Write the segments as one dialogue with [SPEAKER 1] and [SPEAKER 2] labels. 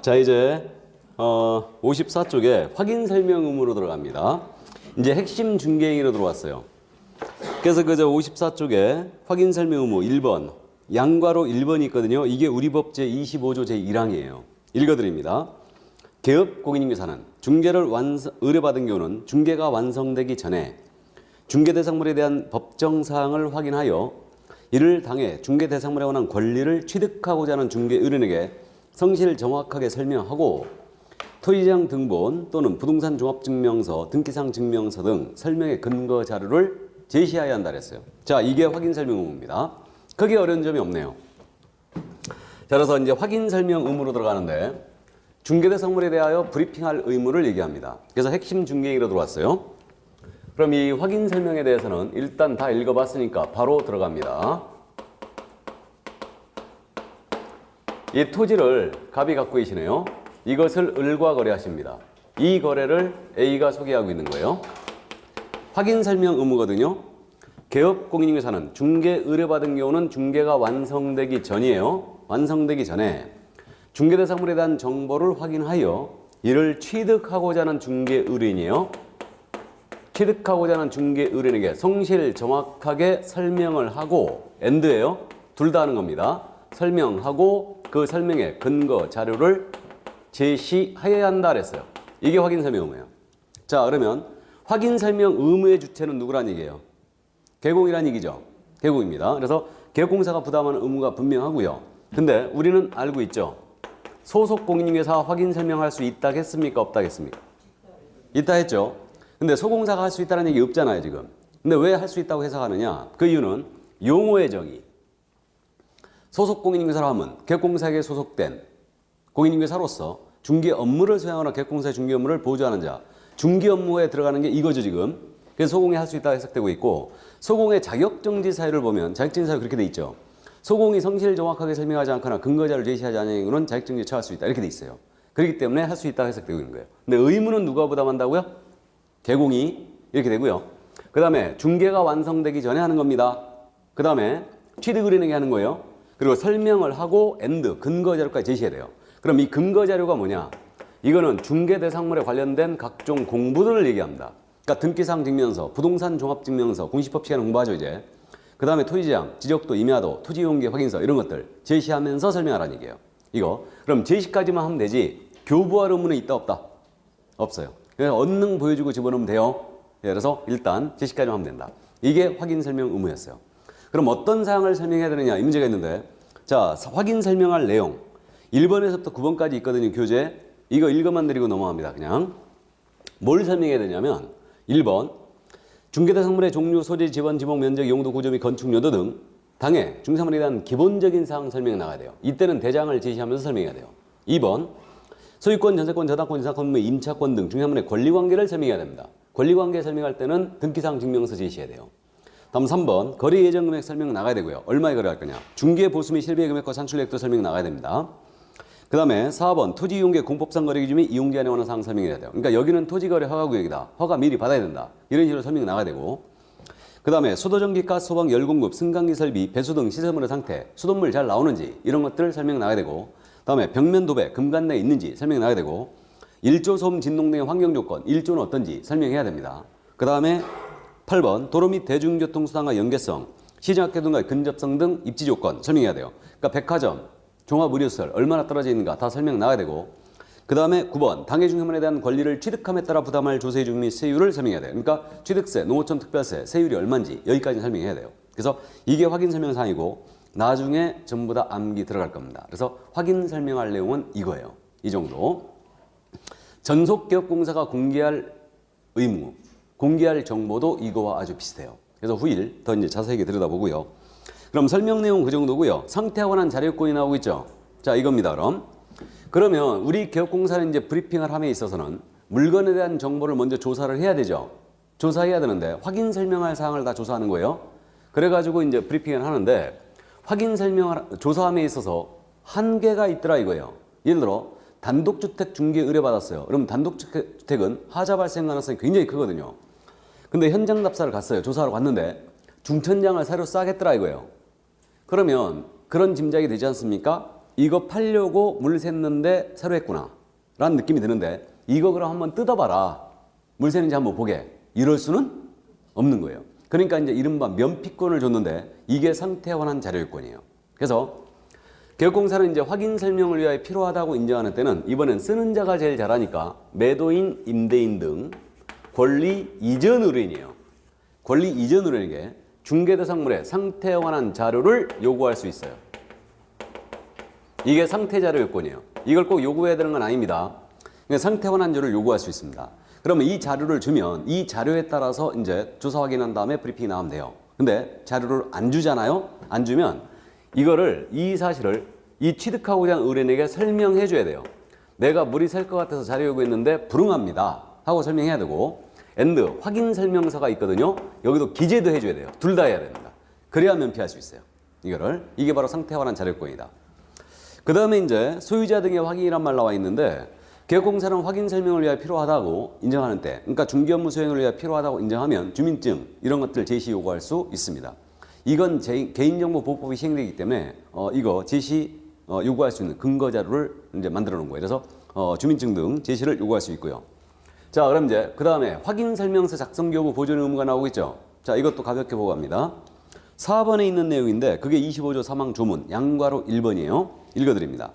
[SPEAKER 1] 자, 이제 54쪽에 확인 설명 의무로 들어갑니다. 이제 핵심 중개행위로 들어왔어요. 그래서 그저 54쪽에 확인 설명 의무 1번, 양괄호 1번이 있거든요. 이게 우리 법 제25조 제1항이에요. 읽어드립니다. 개업 공인인계사는 중개를 의뢰받은 경우는 중개가 완성되기 전에 중개 대상물에 대한 법정 사항을 확인하여 이를 당해 중개 대상물에 관한 권리를 취득하고자 하는 중개 의뢰인에게 성실 정확하게 설명하고 토지장 등본 또는 부동산 종합증명서, 등기상 증명서 등 설명의 근거 자료를 제시해야 한다 그랬어요. 자, 이게 확인 설명 의무입니다. 크게 어려운 점이 없네요. 자, 그래서 이제 확인 설명 의무로 들어가는데 중개대상물에 대하여 브리핑할 의무를 얘기합니다. 그래서 핵심 중개행위로 들어왔어요. 그럼 이 확인 설명에 대해서는 일단 다 읽어봤으니까 바로 들어갑니다. 이 토지를 갑이 갖고 계시네요. 이것을 을과 거래하십니다. 이 거래를 A가 소개하고 있는 거예요. 확인 설명 의무거든요. 개업 공인인계사는 중개 의뢰받은 경우는 중개가 완성되기 전이에요. 완성되기 전에 중개 대상물에 대한 정보를 확인하여 이를 취득하고자 하는 중개 의뢰인이에요. 취득하고자 하는 중개 의뢰인에게 성실 정확하게 설명을 하고 엔드예요. 둘 다 하는 겁니다. 설명하고 그 설명의 근거 자료를 제시해야 한다 그랬어요. 이게 확인 설명 의무예요. 자, 그러면 확인 설명 의무의 주체는 누구란 얘기예요? 개공이란 얘기죠. 개공입니다. 그래서 개공사가 부담하는 의무가 분명하고요. 근데 우리는 알고 있죠. 소속 공인인계사 확인 설명할 수 있다 했습니까? 없다 했습니까? 있다 했죠. 근데 소공사가 할 수 있다는 얘기 없잖아요, 지금. 근데 왜 할 수 있다고 해석하느냐? 그 이유는 용어의 정의. 소속 공인인계사로 하면 개공사에게 소속된 공인인계사로서 중개 업무를 수행하거나 개공사의 중개 업무를 보조하는 자. 중개 업무에 들어가는 게 이거죠, 지금. 그래서 소공이 할 수 있다고 해석되고 있고, 소공의 자격정지 사유를 보면 자격정지 사유 그렇게 돼 있죠. 소공이 성실 정확하게 설명하지 않거나 근거자를 제시하지 않는 경우는 자격정지에 처할 수 있다. 이렇게 돼 있어요. 그렇기 때문에 할 수 있다고 해석되고 있는 거예요. 근데 의무는 누가 부담한다고요? 개공이 이렇게 되고요. 그 다음에 중개가 완성되기 전에 하는 겁니다. 그 다음에 취득 의뢰인에게 하는 거예요. 그리고 설명을 하고 엔드 근거 자료까지 제시해야 돼요. 그럼 이 근거 자료가 뭐냐? 이거는 중개 대상물에 관련된 각종 공부들을 얘기합니다. 그러니까 등기상 증명서, 부동산 종합증명서, 공시법 시간에 공부하죠 이제. 그 다음에 토지장, 지적도, 임야도, 토지용기 확인서 이런 것들 제시하면서 설명하라는 얘기예요. 이거. 그럼 제시까지만 하면 되지 교부할 의무는 있다 없다? 없어요. 그래서 언능 보여주고 집어넣으면 돼요. 그래서 일단 제시까지만 하면 된다. 이게 확인 설명 의무였어요. 그럼 어떤 사항을 설명해야 되느냐 이 문제가 있는데, 자, 확인 설명할 내용 1번에서부터 9번까지 있거든요. 교재. 이거 읽어만 드리고 넘어갑니다. 그냥 뭘 설명해야 되냐면 1번 중개대상물의 종류, 소재, 지번, 지목, 면적, 용도, 구조 및 건축 요도 등 당해 중개사물에 대한 기본적인 사항 설명이 나가야 돼요. 이때는 대장을 제시하면서 설명해야 돼요. 2번 소유권, 전세권, 저당권, 이사권, 임차권 등 중개사물의 권리관계를 설명해야 됩니다. 권리관계 설명할 때는 등기상 증명서 제시해야 돼요. 다음 3번 거래 예정 금액 설명 나가야 되고요. 얼마에 거래할 거냐. 중개 보수 및 실비의 금액과 산출액도 설명 나가야 됩니다. 그 다음에 4번 토지 이용계 공법상 거래 기준 및 이용 제한에 관한 사항 설명해야 돼요. 그러니까 여기는 토지거래 허가구역이다. 허가 미리 받아야 된다. 이런 식으로 설명 나가야 되고, 그 다음에 수도전기, 가스, 소방, 열공급, 승강기 설비, 배수 등 시설물의 상태, 수돗물 잘 나오는지 이런 것들 설명 나가야 되고, 다음에 벽면 도배, 금간내 있는지 설명 나가야 되고, 일조 소음 진동 등의 환경 조건, 일조는 어떤지 설명해야 됩니다. 그 다음에 8번 도로 및 대중교통수단과 연계성, 시정학교 등과의 근접성 등 입지 조건 설명해야 돼요. 그러니까 백화점, 종합의료시설 얼마나 떨어져 있는가 다 설명 나가야 되고, 그 다음에 9번 당해 중개물에 대한 권리를 취득함에 따라 부담할 조세중 및 세율을 설명해야 돼요. 그러니까 취득세, 농어촌 특별세, 세율이 얼마인지 여기까지 설명해야 돼요. 그래서 이게 확인 설명사항이고 나중에 전부 다 암기 들어갈 겁니다. 그래서 확인 설명할 내용은 이거예요. 이 정도. 전속개업공사가 공개할 의무, 공개할 정보도 이거와 아주 비슷해요. 그래서 후일 더 이제 자세하게 들여다보고요. 그럼 설명 내용 그 정도고요. 상태와 관한 자료권이 나오고 있죠. 자, 이겁니다. 그러면 우리 개업공사는 이제 브리핑을 함에 있어서는 물건에 대한 정보를 먼저 조사를 해야 되죠. 조사해야 되는데 확인 설명할 사항을 다 조사하는 거예요. 그래가지고 이제 브리핑을 하는데 확인 설명을 조사함에 있어서 한계가 있더라 이거예요. 예를 들어 단독주택 중개 의뢰받았어요. 그럼 단독주택은 하자 발생 가능성이 굉장히 크거든요. 근데 현장 답사를 갔어요. 조사하러 갔는데 중천장을 새로 싸겠더라 이거예요. 그러면 그런 짐작이 되지 않습니까? 이거 팔려고 물 샜는데 새로 했구나 라는 느낌이 드는데 이거 그럼 한번 뜯어봐라. 물 새는지 한번 보게. 이럴 수는 없는 거예요. 그러니까 이제 이른바 면피권을 줬는데 이게 상태 환원 자료요건이에요. 그래서 개업공사는 이제 확인 설명을 위하여 필요하다고 인정하는 때는 이번엔 쓰는 자가 제일 잘하니까 매도인, 임대인 등 권리 이전 의뢰인이에요. 권리 이전 의뢰인에게 중개대상물의 상태에 관한 자료를 요구할 수 있어요. 이게 상태 자료 요건이에요. 이걸 꼭 요구해야 되는 건 아닙니다. 그러니까 상태 환원 자료를 요구할 수 있습니다. 그러면 이 자료를 주면 이 자료에 따라서 이제 조사 확인한 다음에 브리핑이 나오면 돼요. 근데 자료를 안 주잖아요. 안 주면 이거를 이 사실을 이 취득하고자 하는 의뢰인에게 설명해 줘야 돼요. 내가 물이 셀 것 같아서 자료 요구했는데 불응합니다 하고 설명해야 되고 엔드 확인 설명서가 있거든요. 여기도 기재도 해줘야 돼요. 둘 다 해야 됩니다. 그래야 면피할 수 있어요. 이게 바로 상태 환원 자료권이다. 그 다음에 이제 소유자 등의 확인이란 말 나와 있는데 개업공사는 확인 설명을 위하여 필요하다고 인정하는 때, 그러니까 중개업무 수행을 위하여 필요하다고 인정하면 주민증 이런 것들 제시 요구할 수 있습니다. 이건 개인정보보호법이 시행되기 때문에 이거 제시 요구할 수 있는 근거 자료를 이제 만들어 놓은 거예요. 그래서 주민증 등 제시를 요구할 수 있고요. 자, 그럼 이제 그 다음에 확인 설명서 작성 여부 보존 의무가 나오겠죠. 자, 이것도 가볍게 보고 갑니다. 4번에 있는 내용인데 그게 25조 3항 조문 양괄호 1번이에요. 읽어드립니다.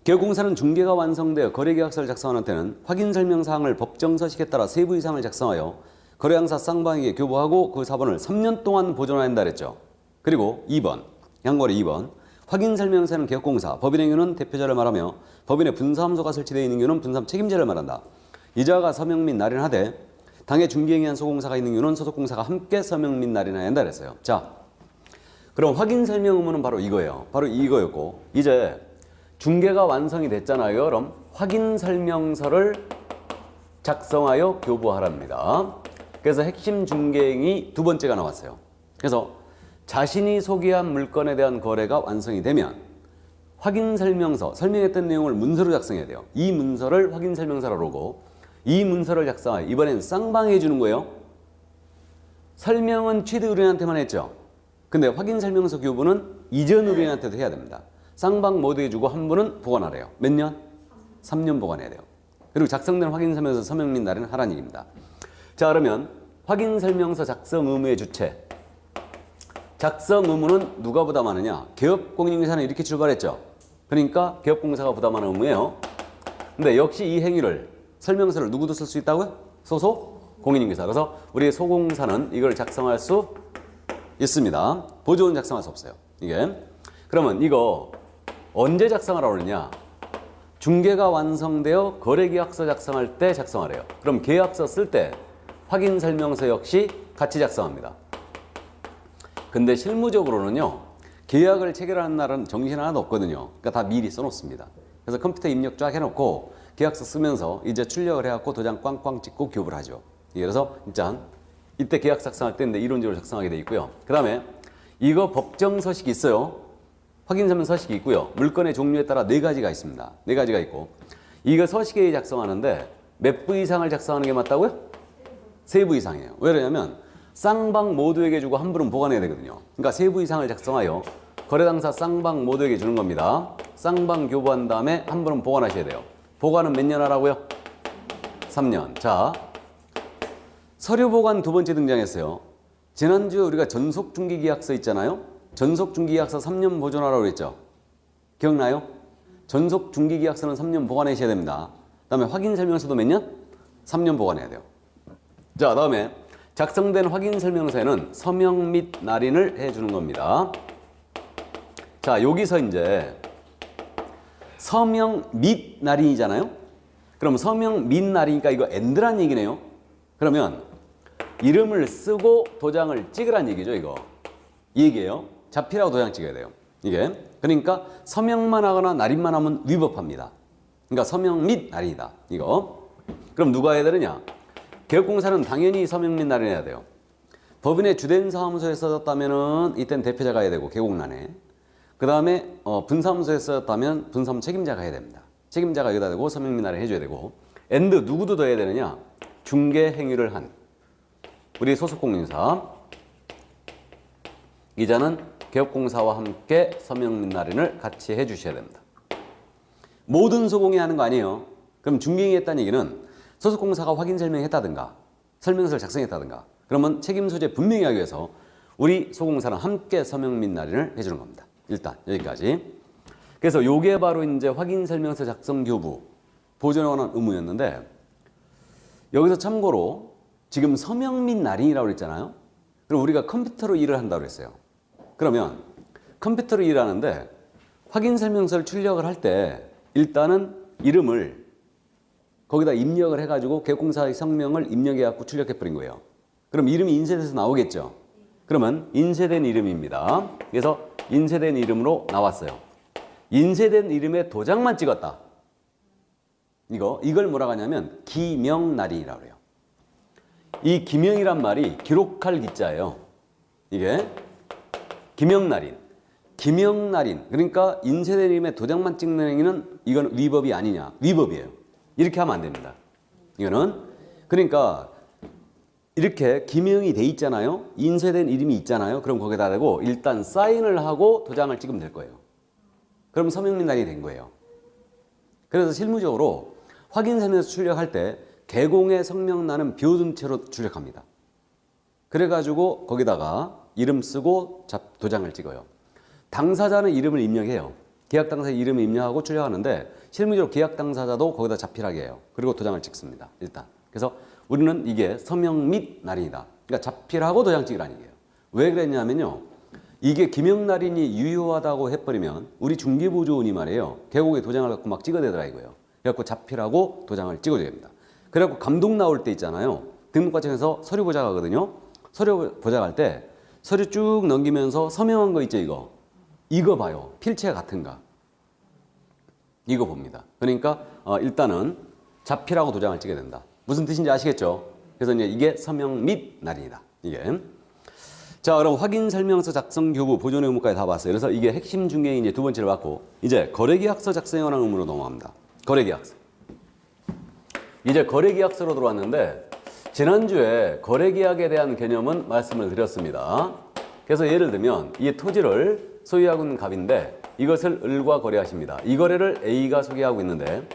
[SPEAKER 1] 개업공사는 중개가 완성되어 거래계약서를 작성하는 때는 확인 설명 사항을 법정 서식에 따라 세부 이상을 작성하여 거래양사 쌍방에게 교부하고 그 사본을 3년 동안 보존해야 한다 그랬죠. 그리고 2번, 양괄호 2번. 확인 설명서는 개업공사, 법인의 경우는 대표자를 말하며 법인의 분사함소가 설치되어 있는 경우는 분사함 책임자를 말한다. 이자가 서명 및 날인하되 당해 중개행위한 소공사가 있는 경우는 소속공사가 함께 서명 및 날인해야 한다 그랬어요. 자, 그럼 확인 설명 의무는 바로 이거예요. 바로 이거였고 이제 중개가 완성이 됐잖아요. 그럼 확인 설명서를 작성하여 교부하랍니다. 그래서 핵심 중개행위 두 번째가 나왔어요. 그래서 자신이 소개한 물건에 대한 거래가 완성이 되면 확인 설명서, 설명했던 내용을 문서로 작성해야 돼요. 이 문서를 확인 설명서라고 하고 이 문서를 작성하여 이번엔 쌍방에 주는 거예요. 설명은 취득 의뢰인한테만 했죠. 근데 확인 설명서 교부는 이전 의뢰인한테도 해야 됩니다. 쌍방 모두 해주고 한 분은 보관하래요. 몇 년? 3년 보관해야 돼요. 그리고 작성된 확인 설명서 서명 및 날인은 하라는 얘기입니다. 자, 그러면 확인 설명서 작성 의무의 주체. 작성 의무는 누가 부담하느냐? 개업공인중개사는 이렇게 출발했죠. 그러니까 개업공사가 부담하는 의무예요. 근데 역시 이 행위를 설명서를 누구도 쓸 수 있다고요? 소속 공인중개사. 그래서 우리 소공사는 이걸 작성할 수 있습니다. 보조는 작성할 수 없어요. 이게. 그러면 이거 언제 작성하라고 그러냐? 중개가 완성되어 거래계약서 작성할 때 작성하래요. 그럼 계약서 쓸 때 확인 설명서 역시 같이 작성합니다. 근데 실무적으로는요. 계약을 체결하는 날은 정신 하나도 없거든요. 그러니까 다 미리 써놓습니다. 그래서 컴퓨터 입력 쫙 해놓고 계약서 쓰면서 이제 출력을 해갖고 도장 꽝꽝 찍고 교부를 하죠. 그래서 일단 이때 계약 작성할 때 이론적으로 작성하게 돼 있고요. 그 다음에 이거 법정 서식이 있어요. 확인 설명 서식이 있고요. 물건의 종류에 따라 4가지가 있습니다. 4가지가 있고 이거 서식에 작성하는데 몇 부 이상을 작성하는 게 맞다고요? 3부 이상이에요. 왜 그러냐면 쌍방 모두에게 주고 한 분은 보관해야 되거든요. 그러니까 3부 이상을 작성하여 거래당사 쌍방 모두에게 주는 겁니다. 쌍방 교부한 다음에 한 분은 보관하셔야 돼요. 보관은 몇 년 하라고요? 3년. 자, 서류 보관 두 번째 등장했어요. 지난주에 우리가 전속중개계약서 있잖아요. 전속중개계약서 3년 보존하라고 그랬죠. 기억나요? 전속중개계약서는 3년 보관하셔야 됩니다. 그 다음에 확인설명서도 몇 년? 3년 보관해야 돼요. 자, 다음에 작성된 확인설명서에는 서명 및 날인을 해주는 겁니다. 자, 여기서 이제 서명 및 날인이잖아요. 그럼 서명 및 날이니까 이거 엔드란 얘기네요. 그러면 이름을 쓰고 도장을 찍으란 얘기죠. 이거 이 얘기예요. 자필하고 도장 찍어야 돼요. 이게 그러니까 서명만 하거나 날인만 하면 위법합니다. 그러니까 서명 및 날인이다. 이거 그럼 누가 해야 되느냐? 개업공사는 당연히 서명 및 날인해야 돼요. 법인의 주된 사무소에 써졌다면은 이땐 대표자가 해야 되고 계곡란에. 그 다음에 분사무소에 써졌다면 분사무 책임자가 해야 됩니다. 책임자가 여기다 대고 서명 및 날인 해줘야 되고. 엔드 누구도 더 해야 되느냐? 중개 행위를 한 우리 소속 공인사. 이자는 개업공사와 함께 서명 및 날인을 같이 해주셔야 됩니다. 모든 소공이 하는 거 아니에요. 그럼 중개인이 했다는 얘기는 소속공사가 확인 설명했다든가 설명서를 작성했다든가 그러면 책임 소재 분명히 하기 위해서 우리 소공사랑 함께 서명 및 날인을 해주는 겁니다. 일단 여기까지. 그래서 요게 바로 이제 확인 설명서 작성 교부 보존에 관한 의무였는데 여기서 참고로 지금 서명 및 날인이라고 그랬잖아요. 그럼 우리가 컴퓨터로 일을 한다고 그랬어요. 그러면 컴퓨터로 일하는데 확인 설명서를 출력을 할 때 일단은 이름을 거기다 입력을 해가지고 개업공사의 성명을 입력해갖고 출력해버린 거예요. 그럼 이름이 인쇄돼서 나오겠죠. 그러면 인쇄된 이름입니다. 그래서 인쇄된 이름으로 나왔어요. 인쇄된 이름에 도장만 찍었다. 이걸 뭐라고 하냐면 기명날인이라고 해요. 이 기명이란 말이 기록할 기자예요. 이게 기명날인. 기명날인. 그러니까 인쇄된 이름에 도장만 찍는 행위는 이건 위법이 아니냐. 위법이에요. 이렇게 하면 안 됩니다. 이거는 그러니까 이렇게 기명이 돼 있잖아요. 인쇄된 이름이 있잖아요. 그럼 거기다 대고 일단 사인을 하고 도장을 찍으면 될 거예요. 그럼 서명 및 날인이 된 거예요. 그래서 실무적으로 확인 설명서 출력할 때 개공의 성명란은 비워둔 채로 출력합니다. 그래가지고 거기다가 이름 쓰고 도장을 찍어요. 당사자는 이름을 입력해요. 계약 당사자 이름을 입력하고 출력하는데 실무적으로 계약 당사자도 거기다 자필하게 해요. 그리고 도장을 찍습니다. 일단. 그래서 우리는 이게 서명 및 날인이다. 그러니까 자필하고 도장 찍으라는 얘기예요. 왜 그랬냐면요. 이게 기명날인이 유효하다고 해버리면 우리 중개보조원이 말이에요. 계곡에 도장을 갖고 막 찍어대더라 이거예요. 그래갖고 자필하고 도장을 찍어줘야 됩니다. 그래갖고 감독 나올 때 있잖아요. 등록과정에서 서류 보장하거든요. 서류 보장할 때 서류 쭉 넘기면서 서명한 거 있죠 이거. 이거 봐요. 필체 같은가. 이거 봅니다. 그러니까 일단은 자필하고 도장을 찍어야 된다. 무슨 뜻인지 아시겠죠? 그래서 이제 이게 서명 및 날인이다. 이게. 자, 그럼 확인 설명서 작성 교부 보존 의무까지 다 봤어요. 그래서 이게 핵심 중에 이제 두 번째를 봤고 이제 거래계약서 작성에 관한 의무로 넘어갑니다. 거래계약서. 이제 거래계약서로 들어왔는데 지난주에 거래계약에 대한 개념은 말씀을 드렸습니다. 그래서 예를 들면 이 토지를 소유하고 있는 갑인데 이것을 을과 거래하십니다. 이 거래를 A가 소개하고 있는데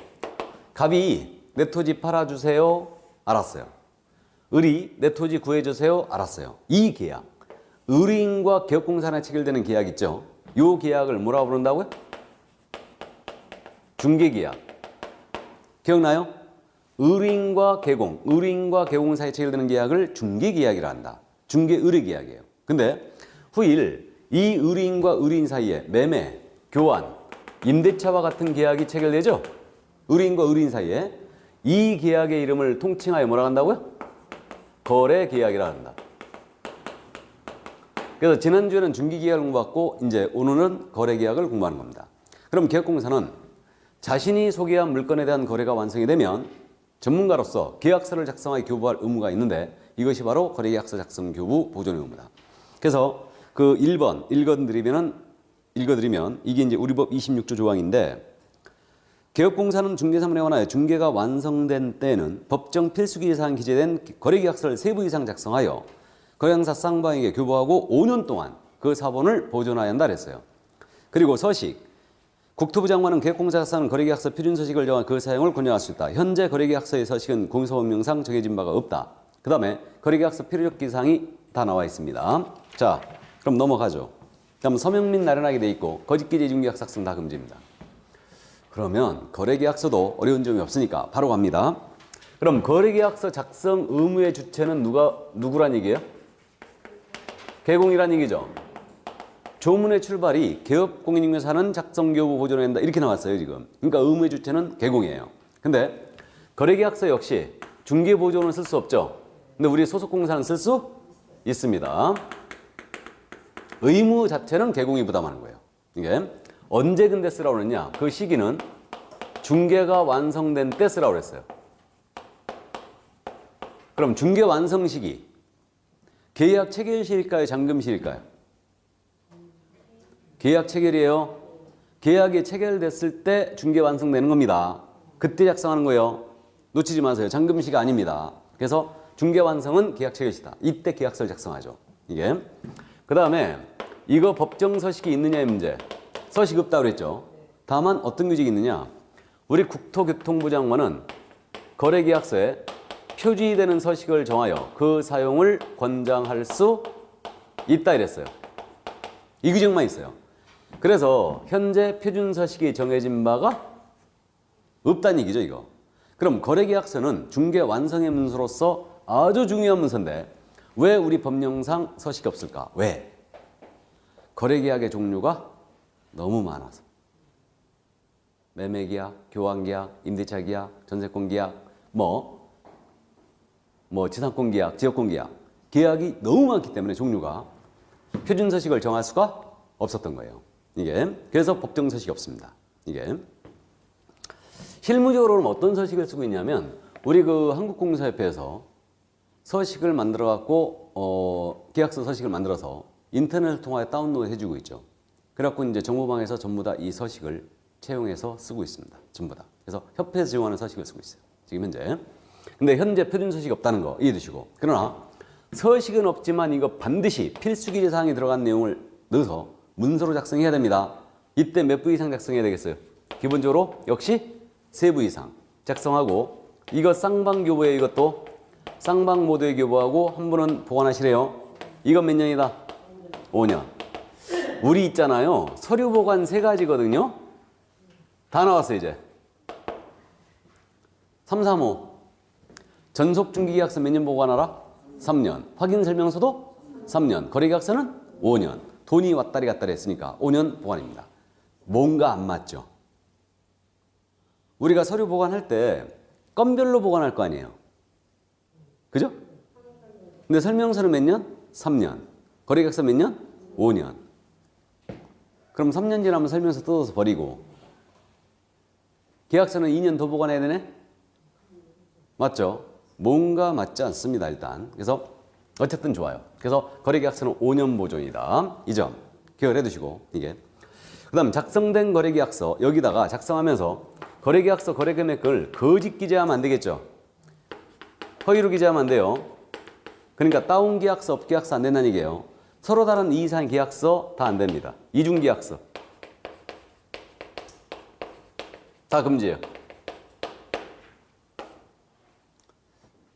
[SPEAKER 1] 갑이 내 토지 팔아주세요. 알았어요. 을이 내 토지 구해주세요. 알았어요. 이 계약. 을인과 개업공사나 체결되는 계약 있죠. 이 계약을 뭐라고 부른다고요? 중개계약. 기억나요? 을인과 개공, 을인과 개공 사이에 체결되는 계약을 중개계약이라 한다. 중개의뢰계약이에요. 근데 후일 이 을인과 을인 사이에 매매, 교환, 임대차와 같은 계약이 체결되죠? 을인과 을인 사이에 이 계약의 이름을 통칭하여 뭐라 한다고요? 거래계약이라 한다. 그래서 지난주에는 중개계약을 공부했고 이제 오늘은 거래계약을 공부하는 겁니다. 그럼 개업공사는 자신이 소개한 물건에 대한 거래가 완성이 되면 전문가로서 계약서를 작성하여 교부할 의무가 있는데 이것이 바로 거래계약서 작성 교부 보존의 의무다. 그래서 그 1번 읽어드리면 이게 이제 우리법 26조 조항인데 개업공사는 중개사무에 관하여 중개가 완성된 때에는 법정 필수기재 사항 기재된 거래계약서를 3부 이상 작성하여 거래항사 쌍방에게 교부하고 5년 동안 그 사본을 보존하여야 한다 그랬어요. 그리고 서식. 국토부 장관은 개업공사가 쓰는 거래계약서 표준서식을 정한 그 사용을 권유할 수 있다. 현재 거래계약서의 서식은 공사법령상 정해진 바가 없다. 그 다음에 거래계약서 필요적 기사항이 다 나와 있습니다. 자, 그럼 넘어가죠. 그럼 서명 및 날인하게 돼 있고 거짓기재 중개약 삭성 다 금지입니다. 그러면 거래계약서도 어려운 점이 없으니까 바로 갑니다. 그럼 거래계약서 작성 의무의 주체는 누구란 얘기예요? 개공이란 얘기죠. 조문의 출발이 개업공인중개사는 작성교부 보존해야 한다 이렇게 나왔어요 지금. 그러니까 의무의 주체는 개공이에요. 근데 거래계약서 역시 중개보조는 쓸 수 없죠. 근데 우리 소속공사는 쓸 수 있습니다. 의무 자체는 개공이 부담하는 거예요. 이게 언제 근데 쓰라고 그랬냐? 그 시기는 중개가 완성된 때 쓰라고 그랬어요. 그럼 중개 완성 시기 계약 체결시일까요? 잠금시일까요? 계약 체결이에요. 계약이 체결됐을 때 중개 완성되는 겁니다. 그때 작성하는 거예요. 놓치지 마세요. 잠금시가 아닙니다. 그래서 중개 완성은 계약 체결시다. 이때 계약서를 작성하죠. 이게. 그 다음에 이거 법정 서식이 있느냐의 문제. 서식 없다고 그랬죠. 다만 어떤 규칙이 있느냐. 우리 국토교통부 장관은 거래계약서에 표지되는 서식을 정하여 그 사용을 권장할 수 있다 이랬어요. 이 규정만 있어요. 그래서 현재 표준 서식이 정해진 바가 없다는 얘기죠, 이거. 그럼 거래계약서는 중개 완성의 문서로서 아주 중요한 문서인데 왜 우리 법령상 서식이 없을까? 왜? 거래계약의 종류가 너무 많아서. 매매계약, 교환계약, 임대차계약, 전세권계약, 지상권계약, 지역권계약. 계약이 너무 많기 때문에 종류가 표준 서식을 정할 수가 없었던 거예요. 이게 그래서 법정 서식이 없습니다. 이게 실무적으로는 어떤 서식을 쓰고 있냐면 우리 그 한국공사협회에서 서식을 만들어 갖고 계약서 서식을 만들어서 인터넷을 통하여 다운로드 해주고 있죠. 그래갖고 이제 정보방에서 전부 다 이 서식을 채용해서 쓰고 있습니다. 전부 다. 그래서 협회에서 제공하는 서식을 쓰고 있어요. 지금 현재. 근데 현재 표준 서식이 없다는 거 이해해 두시고. 그러나 서식은 없지만 이거 반드시 필수 기재 사항이 들어간 내용을 넣어서 문서로 작성해야 됩니다. 이때 몇 부 이상 작성해야 되겠어요? 기본적으로 역시 3부 이상 작성하고 이거 쌍방교보에 이것도 쌍방 모드에 교보하고 한 분은 보관하시래요. 이건 몇 년이다? 5년. 우리 있잖아요. 서류 보관 3가지거든요. 다 나왔어요 이제. 335. 전속중개계약서 몇 년 보관하라? 3년. 확인설명서도 3년. 거래계약서는 5년. 돈이 왔다리 갔다리 했으니까 5년 보관입니다. 뭔가 안 맞죠? 우리가 서류 보관할 때 건별로 보관할 거 아니에요. 그죠? 근데 설명서는 몇 년? 3년. 거래계약서 몇 년? 5년. 그럼 3년 지나면 설명서 뜯어서 버리고 계약서는 2년 더 보관해야 되네? 맞죠? 뭔가 맞지 않습니다, 일단. 그래서 어쨌든 좋아요. 그래서 거래계약서는 5년 보존이다. 이 점 기억을 해두시고 이게. 그 다음 작성된 거래계약서 여기다가 작성하면서 거래계약서 거래금액을 거짓 기재하면 안 되겠죠? 허위로 기재하면 안 돼요. 그러니까 다운 계약서, 업 계약서 안 된다는 얘기예요. 서로 다른 이 이상 계약서 다 안 됩니다. 이중 계약서 다 금지예요.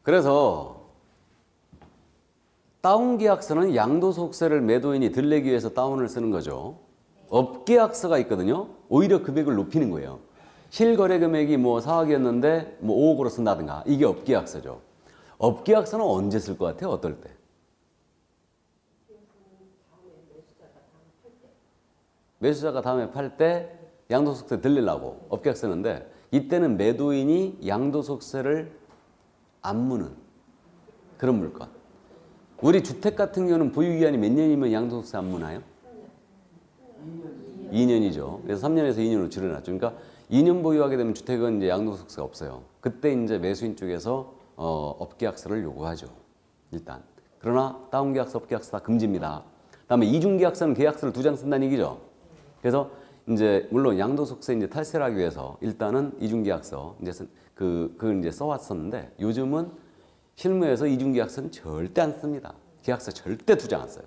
[SPEAKER 1] 그래서 다운 계약서는 양도소득세를 매도인이 덜 내기 위해서 다운을 쓰는 거죠. 업 계약서가 있거든요. 오히려 금액을 높이는 거예요. 실거래 금액이 4억이었는데 5억으로 쓴다든가 이게 업 계약서죠. 업 계약서는 언제 쓸 것 같아요? 어떨 때? 매수자가 다음에 팔 때 양도소득세 들리려고 업 계약서 쓰는데 이때는 매도인이 양도소득세를 안 무는 그런 물건. 우리 주택 같은 경우는 보유기한이 몇 년이면 양도소득세 안 무나요? 2년이죠. 그래서 3년에서 2년으로 줄여놨죠. 그러니까 2년 보유하게 되면 주택은 이제 양도소득세가 없어요. 그때 이제 매수인 쪽에서 업계약서를 요구하죠. 일단. 그러나 다운계약서, 업계약서 다 금지입니다. 그다음에 이중계약서는 계약서를 2장 쓴다는 얘기죠. 그래서 이제 물론 양도소득세 이제 탈세를 하기 위해서 일단은 이중계약서 이제 그걸 이제 써왔었는데 요즘은 실무에서 이중계약서는 절대 안 씁니다. 계약서 절대 2장 안 써요.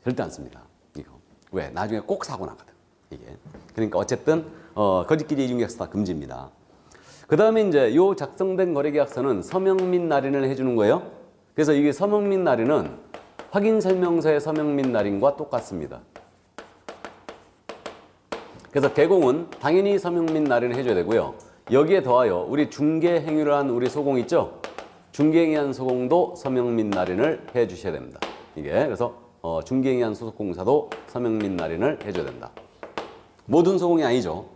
[SPEAKER 1] 절대 안 씁니다. 이거 왜? 나중에 꼭 사고 나거든. 이게. 그러니까 어쨌든 거짓기재 이중계약서 다 금지입니다. 그 다음에 이제 요 작성된 거래계약서는 서명 및 날인을 해주는 거예요. 그래서 이게 서명 및 날인은 확인설명서의 서명 및 날인과 똑같습니다. 그래서 개공은 당연히 서명 및 날인을 해줘야 되고요. 여기에 더하여 우리 중개 행위를 한 우리 소공 있죠? 중개 행위한 소공도 서명 및 날인을 해주셔야 됩니다. 이게 그래서 중개 행위한 소속공사도 서명 및 날인을 해줘야 된다. 모든 소공이 아니죠.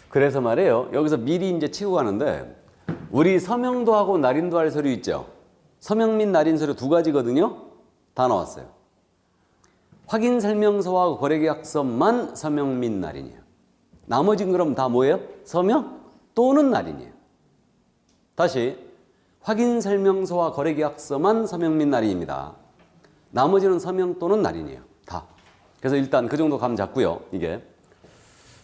[SPEAKER 1] 그래서 말이에요. 여기서 미리 이제 치고 가는데 우리 서명도 하고 날인도 할 서류 있죠. 서명 및 날인 서류 2가지거든요. 다 나왔어요. 확인설명서와 거래계약서만 서명 및 날인이에요. 나머지는 그럼 다 뭐예요? 서명 또는 날인이에요. 다시 확인설명서와 거래계약서만 서명 및 날인입니다. 나머지는 서명 또는 날인이에요. 다. 그래서 일단 그 정도 감 잡고요. 이게.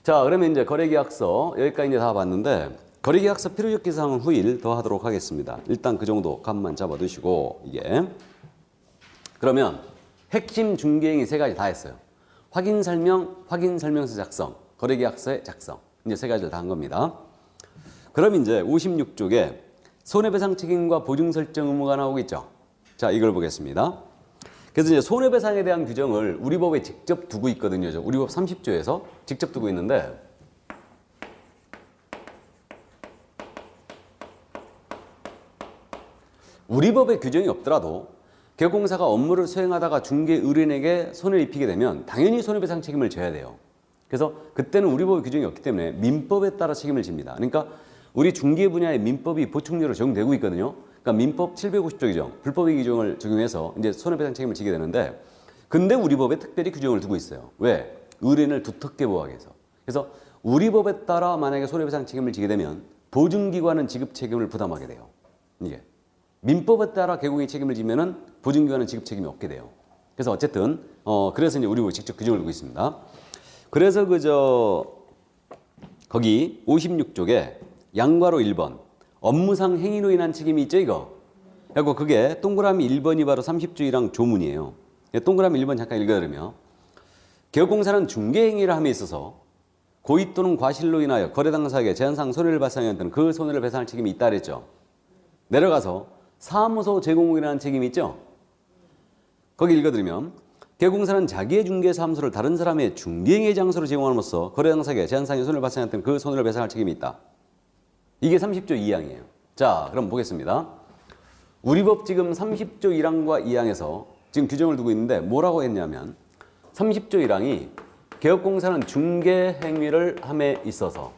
[SPEAKER 1] 자, 그러면 이제 거래계약서 여기까지 이제 다 봤는데 거래계약서 필요적 기사항은 후일 더 하도록 하겠습니다. 일단 그 정도 감만 잡아두시고 이게. 그러면 핵심 중개행위 세 가지 다 했어요. 확인 설명, 확인 설명서 작성, 거래계약서의 작성. 이제 세 가지를 다 한 겁니다. 그럼 이제 56쪽에 손해배상 책임과 보증 설정 의무가 나오겠죠. 자, 이걸 보겠습니다. 그래서 이제 손해배상에 대한 규정을 우리 법에 직접 두고 있거든요. 우리 법 30조에서 직접 두고 있는데 우리 법에 규정이 없더라도 개공사가 업무를 수행하다가 중개 의뢰인에게 손해를 입히게 되면 당연히 손해배상 책임을 져야 돼요. 그래서 그때는 우리 법의 규정이 없기 때문에 민법에 따라 책임을 집니다. 그러니까 우리 중개 분야의 민법이 보충제로 적용되고 있거든요. 그러니까 민법 750조 규정, 불법의 규정을 적용해서 이제 손해배상 책임을 지게 되는데 근데 우리 법에 특별히 규정을 두고 있어요. 왜? 의뢰인을 두텁게 보호하기 위해서. 그래서 우리 법에 따라 만약에 손해배상 책임을 지게 되면 보증기관은 지급 책임을 부담하게 돼요. 이게. 민법에 따라 개공이 책임을 지면은 보증기관은 지급 책임이 없게 돼요. 그래서 어쨌든 그래서 이제 우리 법에 직접 규정을 두고 있습니다. 그래서 거기 56쪽에 양괄호 1번 업무상 행위로 인한 책임이 있죠 이거. 그리고 그게 동그라미 1번이 바로 30조 1항 조문이에요. 동그라미 1번 잠깐 읽어드리면 개업공사는 중개행위를 함에 있어서 고의 또는 과실로 인하여 거래 당사자에게 제한상 손해를 발생하였던 그 손해를 배상할 책임이 있다 그랬죠. 내려가서 사무소 제공이라는 책임이 있죠. 거기 읽어드리면 개공사는 자기의 중개사무소를 다른 사람의 중개행위 장소로 제공함으로써 거래 당사자에게 제한상의 손해를 발생했던 그 손해를 배상할 책임이 있다. 이게 30조 2항이에요. 자, 그럼 보겠습니다. 우리 법 지금 30조 1항과 2항에서 지금 규정을 두고 있는데 뭐라고 했냐면 30조 1항이 개업공사는 중개행위를 함에 있어서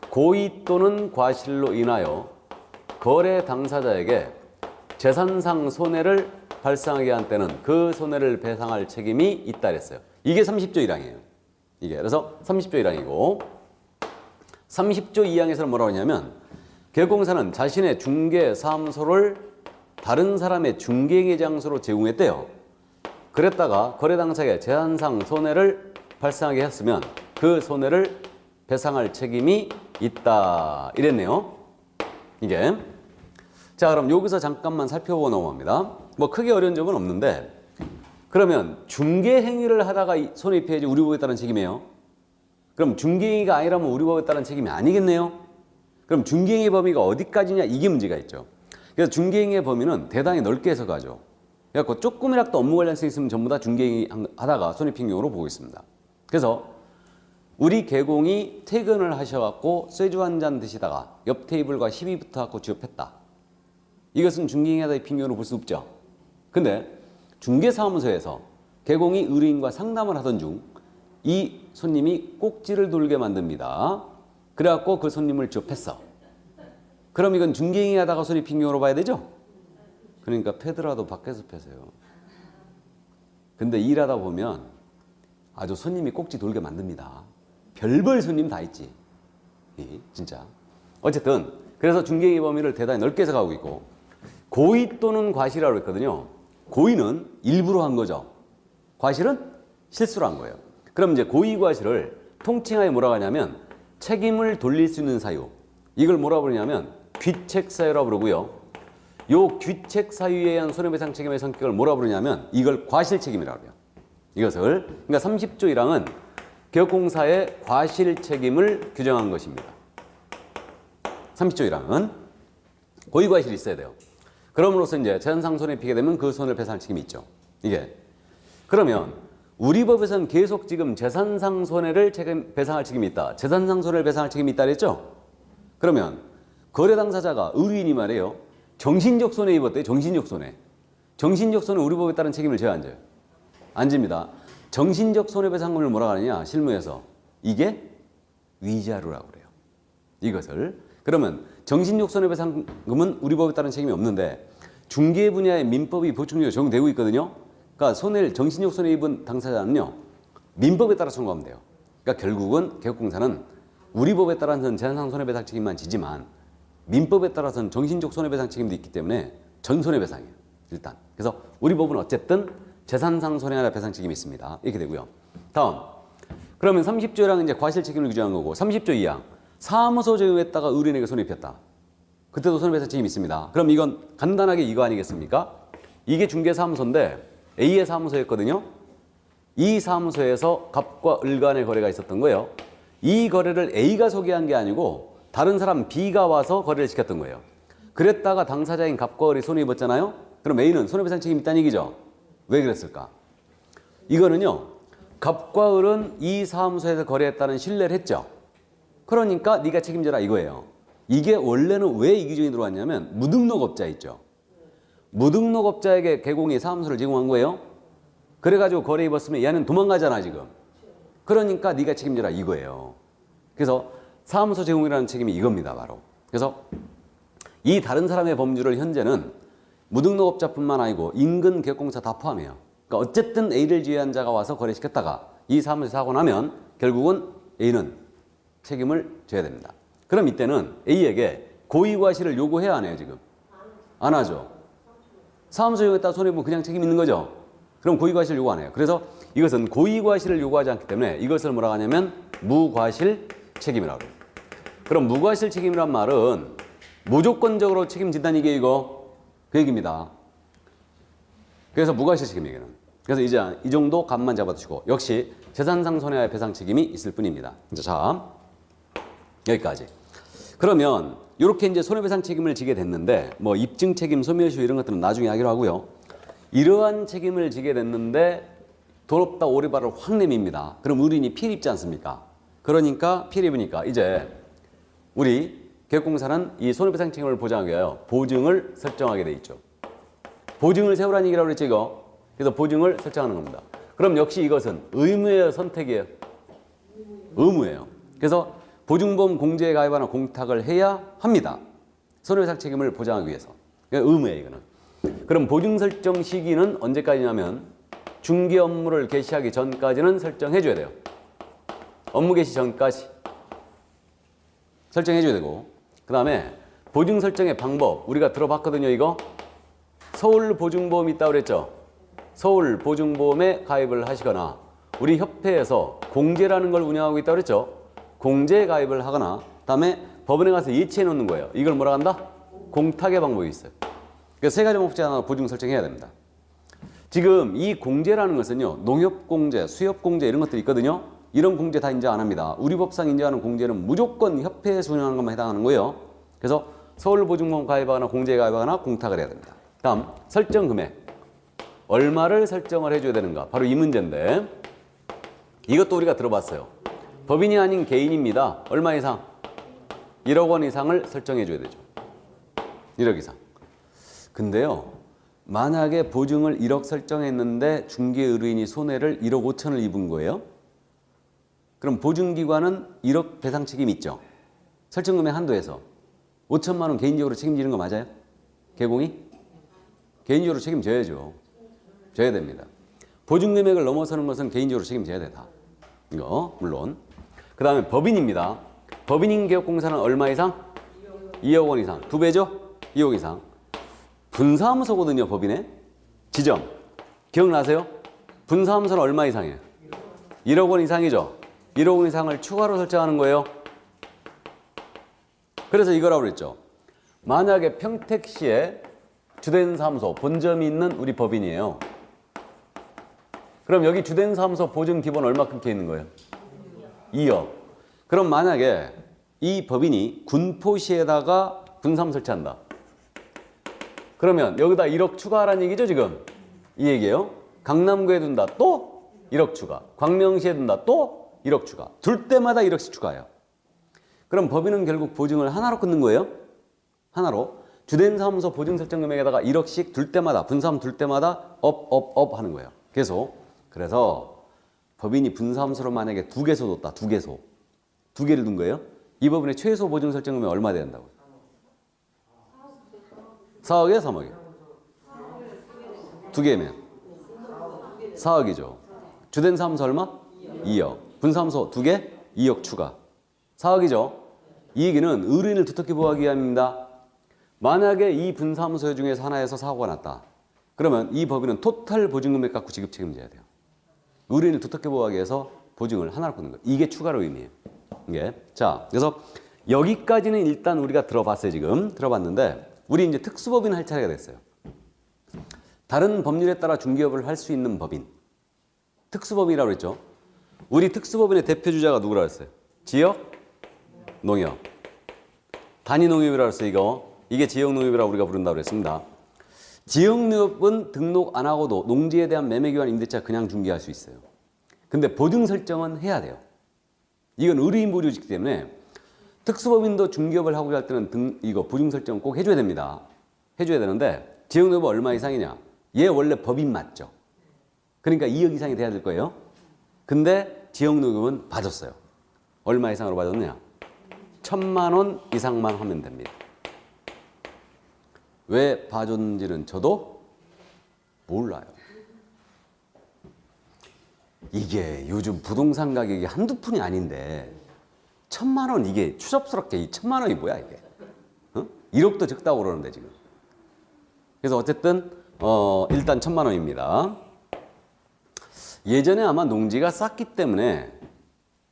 [SPEAKER 1] 고의 또는 과실로 인하여 거래 당사자에게 재산상 손해를 발생하게 한 때는 그 손해를 배상할 책임이 있다 그랬어요. 이게 30조 1항이에요. 이게 그래서 30조 1항이고 30조 2항에서는 뭐라고 하냐면 개업공사는 자신의 중개 사무소를 다른 사람의 중개행위 장소로 제공했대요. 그랬다가 거래 당사자에게 제한상 손해를 발생하게 했으면 그 손해를 배상할 책임이 있다 이랬네요. 이게 자, 그럼 여기서 잠깐만 살펴보고 넘어갑니다. 뭐 크게 어려운 점은 없는데 그러면 중개 행위를 하다가 손해 입혀야지 우리 법에 따른 책임이에요. 그럼 중개행위가 아니라면 우리 법에 따른 책임이 아니겠네요. 그럼 중개행위 범위가 어디까지냐 이게 문제가 있죠. 그래서 중개행위의 범위는 대단히 넓게 해석하죠. 그래서 조금이라도 업무 관련성 있으면 전부 다 중개행위 하다가 손해 입힌 경우로 보고 있습니다. 그래서 우리 개공이 퇴근을 하셔갖고 쇠주 한 잔 드시다가 옆 테이블과 시비 붙어갖고 취업했다. 이것은 중개행위하다 입힌 경우로 볼 수 없죠. 근데 중개사무소에서 개공이 의뢰인과 상담을 하던 중 이 손님이 꼭지를 돌게 만듭니다. 그래갖고 그 손님을 취업했어. 그럼 이건 중개행위하다가 손해 입힌 경우로 봐야 되죠? 그러니까 패더라도 밖에서 패세요. 근데 일하다 보면 아주 손님이 꼭지 돌게 만듭니다. 별별 손님 다 있지. 진짜. 어쨌든 그래서 중개행위 범위를 대단히 넓게 해석하고 있고 고의 또는 과실이라고 했거든요. 고의는 일부러 한 거죠. 과실은 실수로 한 거예요. 그럼 이제 고의 과실을 통칭하여 뭐라고 하냐면 책임을 돌릴 수 있는 사유. 이걸 뭐라고 부르냐면 귀책 사유라고 부르고요. 요 귀책 사유에 의한 손해배상 책임의 성격을 뭐라고 부르냐면 이걸 과실 책임이라고 해요. 이것을 그러니까 30조 1항은 개업공사의 과실 책임을 규정한 것입니다. 30조 1항은 고의 과실이 있어야 돼요. 그럼으로써 이제 재산상 손해 입히게 되면 그 손해를 배상할 책임이 있죠. 이게 그러면 우리 법에서는 계속 지금 재산상 손해를 배상할 책임이 있다. 재산상 손해를 배상할 책임이 있다 그랬죠? 그러면 거래 당사자가 의뢰인이 말이에요. 정신적 손해 입었대요. 정신적 손해. 정신적 손해 우리 법에 따른 책임을 져야 안 져요? 안 집니다. 정신적 손해배상금을 뭐라고 하느냐 실무에서 이게 위자료라고 그래요. 이것을 그러면 정신적 손해배상금은 우리 법에 따른 책임이 없는데 중개 분야의 민법이 보충적으로 적용되고 있거든요. 그러니까 정신적 손해 입은 당사자는요 민법에 따라 청구하면 돼요. 그러니까 결국은 개업공사는 우리 법에 따라서는 재산상 손해배상 책임만 지지만 민법에 따라서는 정신적 손해배상 책임도 있기 때문에 전손해배상이에요. 일단 그래서 우리 법은 어쨌든 재산상 손해하나 배상 책임이 있습니다. 이렇게 되고요. 다음 그러면 30조랑 이제 과실 책임을 규정한 거고 30조 2항 사무소 제공했다가 의뢰인에게 손해 입혔다. 그때도 손해배상 책임이 있습니다. 그럼 이건 간단하게 이거 아니겠습니까? 이게 중개사무소인데 A의 사무소였거든요. 이 사무소에서 갑과 을 간의 거래가 있었던 거예요. 이 거래를 A가 소개한 게 아니고 다른 사람 B가 와서 거래를 시켰던 거예요. 그랬다가 당사자인 갑과 을이 손해 입었잖아요. 그럼 A는 손해배상 책임이 있다는 얘기죠. 왜 그랬을까? 이거는요. 갑과 을은 이 사무소에서 거래했다는 신뢰를 했죠. 그러니까 네가 책임져라 이거예요. 이게 원래는 왜 이 규정이 들어왔냐면 무등록업자 있죠. 무등록업자에게 개공이 사무소를 제공한 거예요. 그래가지고 거래 입었으면 얘는 도망가잖아 지금. 그러니까 네가 책임져라 이거예요. 그래서 사무소 제공이라는 책임이 이겁니다 바로. 그래서 이 다른 사람의 범주를 현재는 무등록업자뿐만 아니고 인근 개공사 다 포함해요. 그러니까 어쨌든 A를 지휘한 자가 와서 거래시켰다가 이 사무소에 사고 나면 결국은 A는 책임을 져야 됩니다. 그럼 이때는 A에게 고의과실을 요구해야 하네요 지금. 안 하죠. 사무소 이용했다 손해보면 그냥 책임 있는 거죠. 그럼 고의과실 요구 안 해요. 그래서 이것은 고의과실을 요구하지 않기 때문에 이것을 뭐라고 하냐면 무과실 책임이라고 해요. 그럼 무과실 책임이란 말은 무조건적으로 책임진다는 이게 이거 그 얘기입니다. 그래서 무과실 책임 얘기는. 그래서 이제 이 정도 값만 잡아두시고 역시 재산상 손해와 배상 책임이 있을 뿐입니다. 자 여기까지. 그러면 이렇게 이제 손해배상 책임을 지게 됐는데 뭐 입증 책임, 소멸시효 이런 것들은 나중에 하기로 하고요. 이러한 책임을 지게 됐는데 돈 없다 오리발을 확 내밉니다. 그럼 의뢰인이 피해를 입지 않습니까? 그러니까 피해를 입으니까 이제 우리 개공사는 이 손해배상 책임을 보장하기 위하여 보증을 설정하게 돼 있죠. 보증을 세우라는 얘기라고 그랬죠 이거. 그래서 보증을 설정하는 겁니다. 그럼 역시 이것은 의무예요 선택이에요? 의무예요. 그래서 보증보험 공제에 가입하는 공탁을 해야 합니다. 손해배상 책임을 보장하기 위해서. 의무예요 이거는. 그럼 보증 설정 시기는 언제까지냐면 중개 업무를 개시하기 전까지는 설정해 줘야 돼요. 업무 개시 전까지 설정해 줘야 되고, 그 다음에 보증 설정의 방법 우리가 들어봤거든요 이거. 서울보증보험이 있다고 그랬죠. 서울보증보험에 가입을 하시거나 우리 협회에서 공제라는 걸 운영하고 있다고 그랬죠. 공제에 가입을 하거나 그다음에 법원에 가서 예치해 놓는 거예요. 이걸 뭐라 한다? 공탁의 방법이 있어요. 그래서 세 가지 방법 중에 하나 보증 설정해야 됩니다. 지금 이 공제라는 것은요. 농협공제, 수협공제 이런 것들이 있거든요. 이런 공제 다 인정 안 합니다. 우리 법상 인정하는 공제는 무조건 협회에서 운영하는 것만 해당하는 거예요. 그래서 서울보증보험 가입하거나 공제에 가입하거나 공탁을 해야 됩니다. 다음 설정 금액. 얼마를 설정을 해줘야 되는가? 바로 이 문제인데 이것도 우리가 들어봤어요. 법인이 아닌 개인입니다. 얼마 이상? 1억 원 이상을 설정해 줘야 되죠. 1억 이상. 근데요. 만약에 보증을 1억 설정했는데 중개의뢰인이 손해를 1억 5천을 입은 거예요. 그럼 보증기관은 1억 배상 책임이 있죠. 설정금액 한도에서 5천만 원 개인적으로 책임지는 거 맞아요? 개공이? 개인적으로 책임져야죠. 져야 됩니다. 보증금액을 넘어서는 것은 개인적으로 책임져야 돼 다. 이거 물론. 그 다음에 법인입니다. 법인인 개업공사는 얼마 이상? 2억 원 이상. 2배죠? 2억 이상. 분사무소거든요 법인에. 지점. 기억나세요? 분사무소는 얼마 이상이에요? 1억 원 이상이죠? 1억 원 이상을 추가로 설정하는 거예요. 그래서 이거라고 그랬죠. 만약에 평택시에 주된 사무소, 본점이 있는 우리 법인이에요. 그럼 여기 주된 사무소 보증 기본 얼마큼 돼 있는 거예요? 2억. 그럼 만약에 이 법인이 군포시에다가 분사무 설치한다. 그러면 여기다 1억 추가하라는 얘기죠 지금. 이 얘기예요. 강남구에 둔다 또 1억 추가. 광명시에 둔다 또 1억 추가. 둘 때마다 1억씩 추가해요. 그럼 법인은 결국 보증을 하나로 끊는 거예요. 하나로. 주된 사무소 보증 설정 금액에다가 1억씩 둘 때마다 분사무 둘 때마다 업 하는 거예요. 계속. 그래서 법인이 분사무소로 만약에 2개소 뒀다. 2개소. 2개를 둔 거예요. 이 법인의 최소 보증 설정 금액이 얼마 돼야 된다고요? 4억이에요? 3억이에요? 2개면 4억이죠. 주된 사무소 얼마? 2억. 분사무소 2개? 2억 추가. 4억이죠. 이 얘기는 의뢰인을 두텁게 보호하기 위함입니다. 만약에 이 분사무소 중에서 하나에서 사고가 났다. 그러면 이 법인은 토탈 보증금액 갖고 지급 책임져야 돼요. 의뢰인을 두텁게 보호하기 위해서 보증을 하나로 끊는 거예요. 이게 추가로 의미해요. 이게. 자, 그래서 여기까지는 일단 우리가 들어봤어요, 지금. 들어봤는데, 우리 이제 특수법인 할 차례가 됐어요. 다른 법률에 따라 중개업을 할 수 있는 법인. 특수법인이라고 그랬죠. 우리 특수법인의 대표주자가 누구라고 했어요? 지역, 농협. 단위농협이라고 했어요, 이거. 이게 지역농협이라고 우리가 부른다고 그랬습니다. 지역농협은 등록 안 하고도 농지에 대한 매매기관 임대차 그냥 중개할 수 있어요. 근데 보증 설정은 해야 돼요. 이건 의뢰인 보조이기 때문에 특수법인도 중개업을 하고자 할 때는 이거 보증 설정 꼭 해줘야 됩니다. 해줘야 되는데 지역농협은 얼마 이상이냐? 얘 원래 법인 맞죠? 그러니까 2억 이상이 돼야 될 거예요. 근데 지역농협은 봐줬어요. 얼마 이상으로 봐줬느냐? 1,000만 원 이상만 하면 됩니다. 왜 봐줬는지는 저도 몰라요. 이게 요즘 부동산 가격이 한두 푼이 아닌데 1,000만 원 이게 추접스럽게 이 1,000만 원이 뭐야 이게? 1억도 적다고 그러는데 지금. 그래서 어쨌든 일단 1,000만 원입니다. 예전에 아마 농지가 쌌기 때문에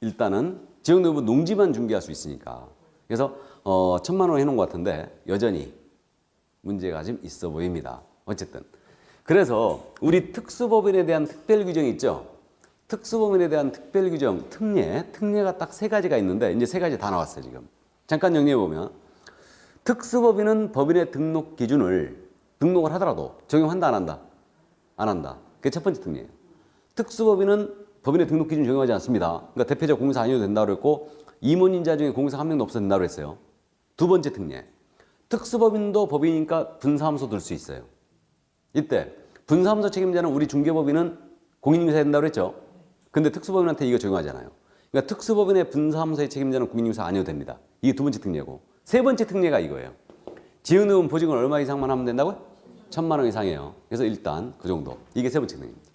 [SPEAKER 1] 일단은 지역농협은 농지만 중개할 수 있으니까 그래서 1,000만 원 해놓은 것 같은데 여전히 문제가 좀 있어 보입니다. 어쨌든 그래서 우리 특수법인에 대한 특별 규정이 있죠. 특수법인에 대한 특별 규정, 특례가 딱 3가지가 있는데 이제 3가지 다 나왔어요 지금. 잠깐 정리해 보면 특수법인은 법인의 등록 기준을 등록을 하더라도 적용한다 안 한다? 안 한다. 그게 첫 번째 특례예요. 특수법인은 법인의 등록 기준 적용하지 않습니다. 그러니까 대표적 공사 아니어도 된다고 그랬고 임원인자 중에 공사 한 명도 없어도 된다고 그랬어요. 두 번째 특례. 특수법인도 법인이니까 분사함수 둘 수 있어요. 이때 분사함수 책임자는 우리 중개법인은 공인인증서해야 된다고 그랬죠. 근데 특수법인한테 이거 적용하잖아요. 그러니까 특수법인의 분사함수의 책임자는 공인인증서 아니어도 됩니다. 이게 두 번째 특례고. 세 번째 특례가 이거예요. 지역농협은 보증을 얼마 이상만 하면 된다고요? 1,000만 원 이상이에요. 그래서 일단 그 정도. 이게 세 번째 특례입니다.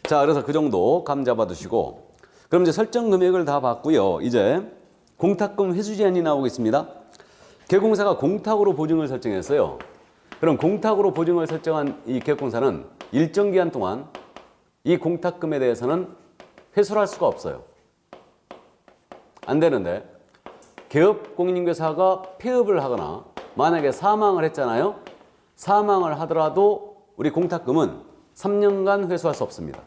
[SPEAKER 1] 자, 그래서 그 정도 감 잡아두시고 그럼 이제 설정 금액을 다 봤고요. 이제 공탁금 회수 제한이 나오겠습니다. 개공사가 공탁으로 보증을 설정했어요. 그럼 공탁으로 보증을 설정한 이 개공사는 일정 기간 동안 이 공탁금에 대해서는 회수를 할 수가 없어요. 안 되는데 개업공인중개사가 폐업을 하거나 만약에 사망을 했잖아요. 사망을 하더라도 우리 공탁금은 3년간 회수할 수 없습니다.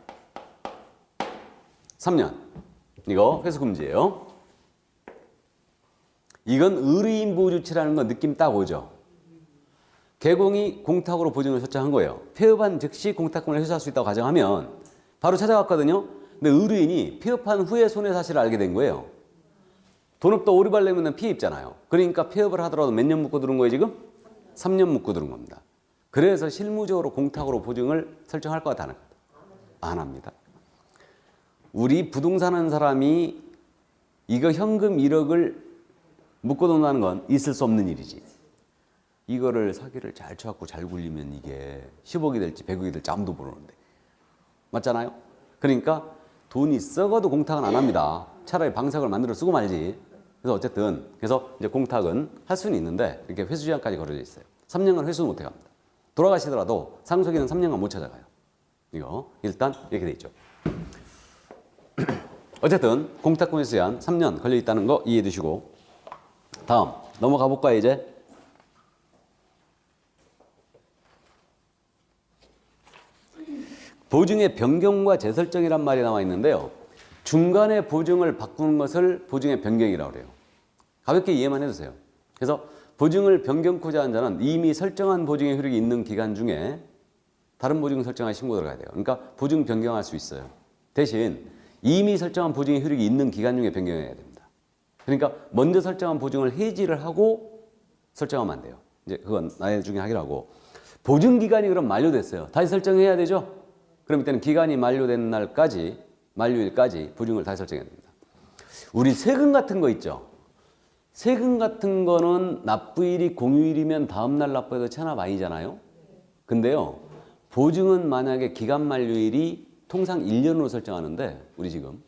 [SPEAKER 1] 3년. 이거 회수 금지예요. 이건 의뢰인 보조치라는 건 느낌 딱 오죠. 개공이 공탁으로 보증을 설정한 거예요. 폐업한 즉시 공탁금을 회수할 수 있다고 가정하면 바로 찾아갔거든요. 근데 의뢰인이 폐업한 후에 손해사실을 알게 된 거예요. 돈 없다 오리발 내면 피해 입잖아요. 그러니까 폐업을 하더라도 몇 년 묵고 들은 거예요 지금? 3년 묵고 들은 겁니다. 그래서 실무적으로 공탁으로 보증을 설정할 것 같아요? 안 합니다. 우리 부동산 하는 사람이 이거 현금 1억을 묶어놓는다는 건 있을 수 없는 일이지. 이거를 사기를 잘 쳐갖고 잘 굴리면 이게 10억이 될지 100억이 될지 아무도 모르는데. 맞잖아요? 그러니까 돈이 썩어도 공탁은 안 합니다. 차라리 방석을 만들어 쓰고 말지. 그래서 어쨌든 그래서 이제 공탁은 할 수는 있는데 이렇게 회수 제한까지 걸어져 있어요. 3년간 회수는 못 해갑니다. 돌아가시더라도 상속인은 3년간 못 찾아가요. 이거 일단 이렇게 돼 있죠. 어쨌든 공탁금 회수 제한 3년 걸려 있다는 거 이해해 두시고 다음 넘어가 볼까요 이제? 보증의 변경과 재설정이란 말이 나와 있는데요. 중간에 보증을 바꾸는 것을 보증의 변경이라고 그래요. 가볍게 이해만 해주세요. 그래서 보증을 변경코자 한 자는 이미 설정한 보증의 효력이 있는 기간 중에 다른 보증 설정할 신고 들어가야 돼요. 그러니까 보증 변경할 수 있어요. 대신 이미 설정한 보증의 효력이 있는 기간 중에 변경해야 됩니다. 그러니까 먼저 설정한 보증을 해지를 하고 설정하면 안 돼요. 이제 그건 나중에 하기로 하고 보증 기간이 그럼 만료됐어요. 다시 설정해야 되죠? 그럼 이때는 기간이 만료된 날까지 만료일까지 보증을 다시 설정해야 됩니다. 우리 세금 같은 거 있죠? 세금 같은 거는 납부일이 공휴일이면 다음날 납부해도 체납 아니잖아요? 근데요, 보증은 만약에 기간 만료일이 통상 1년으로 설정하는데 우리 지금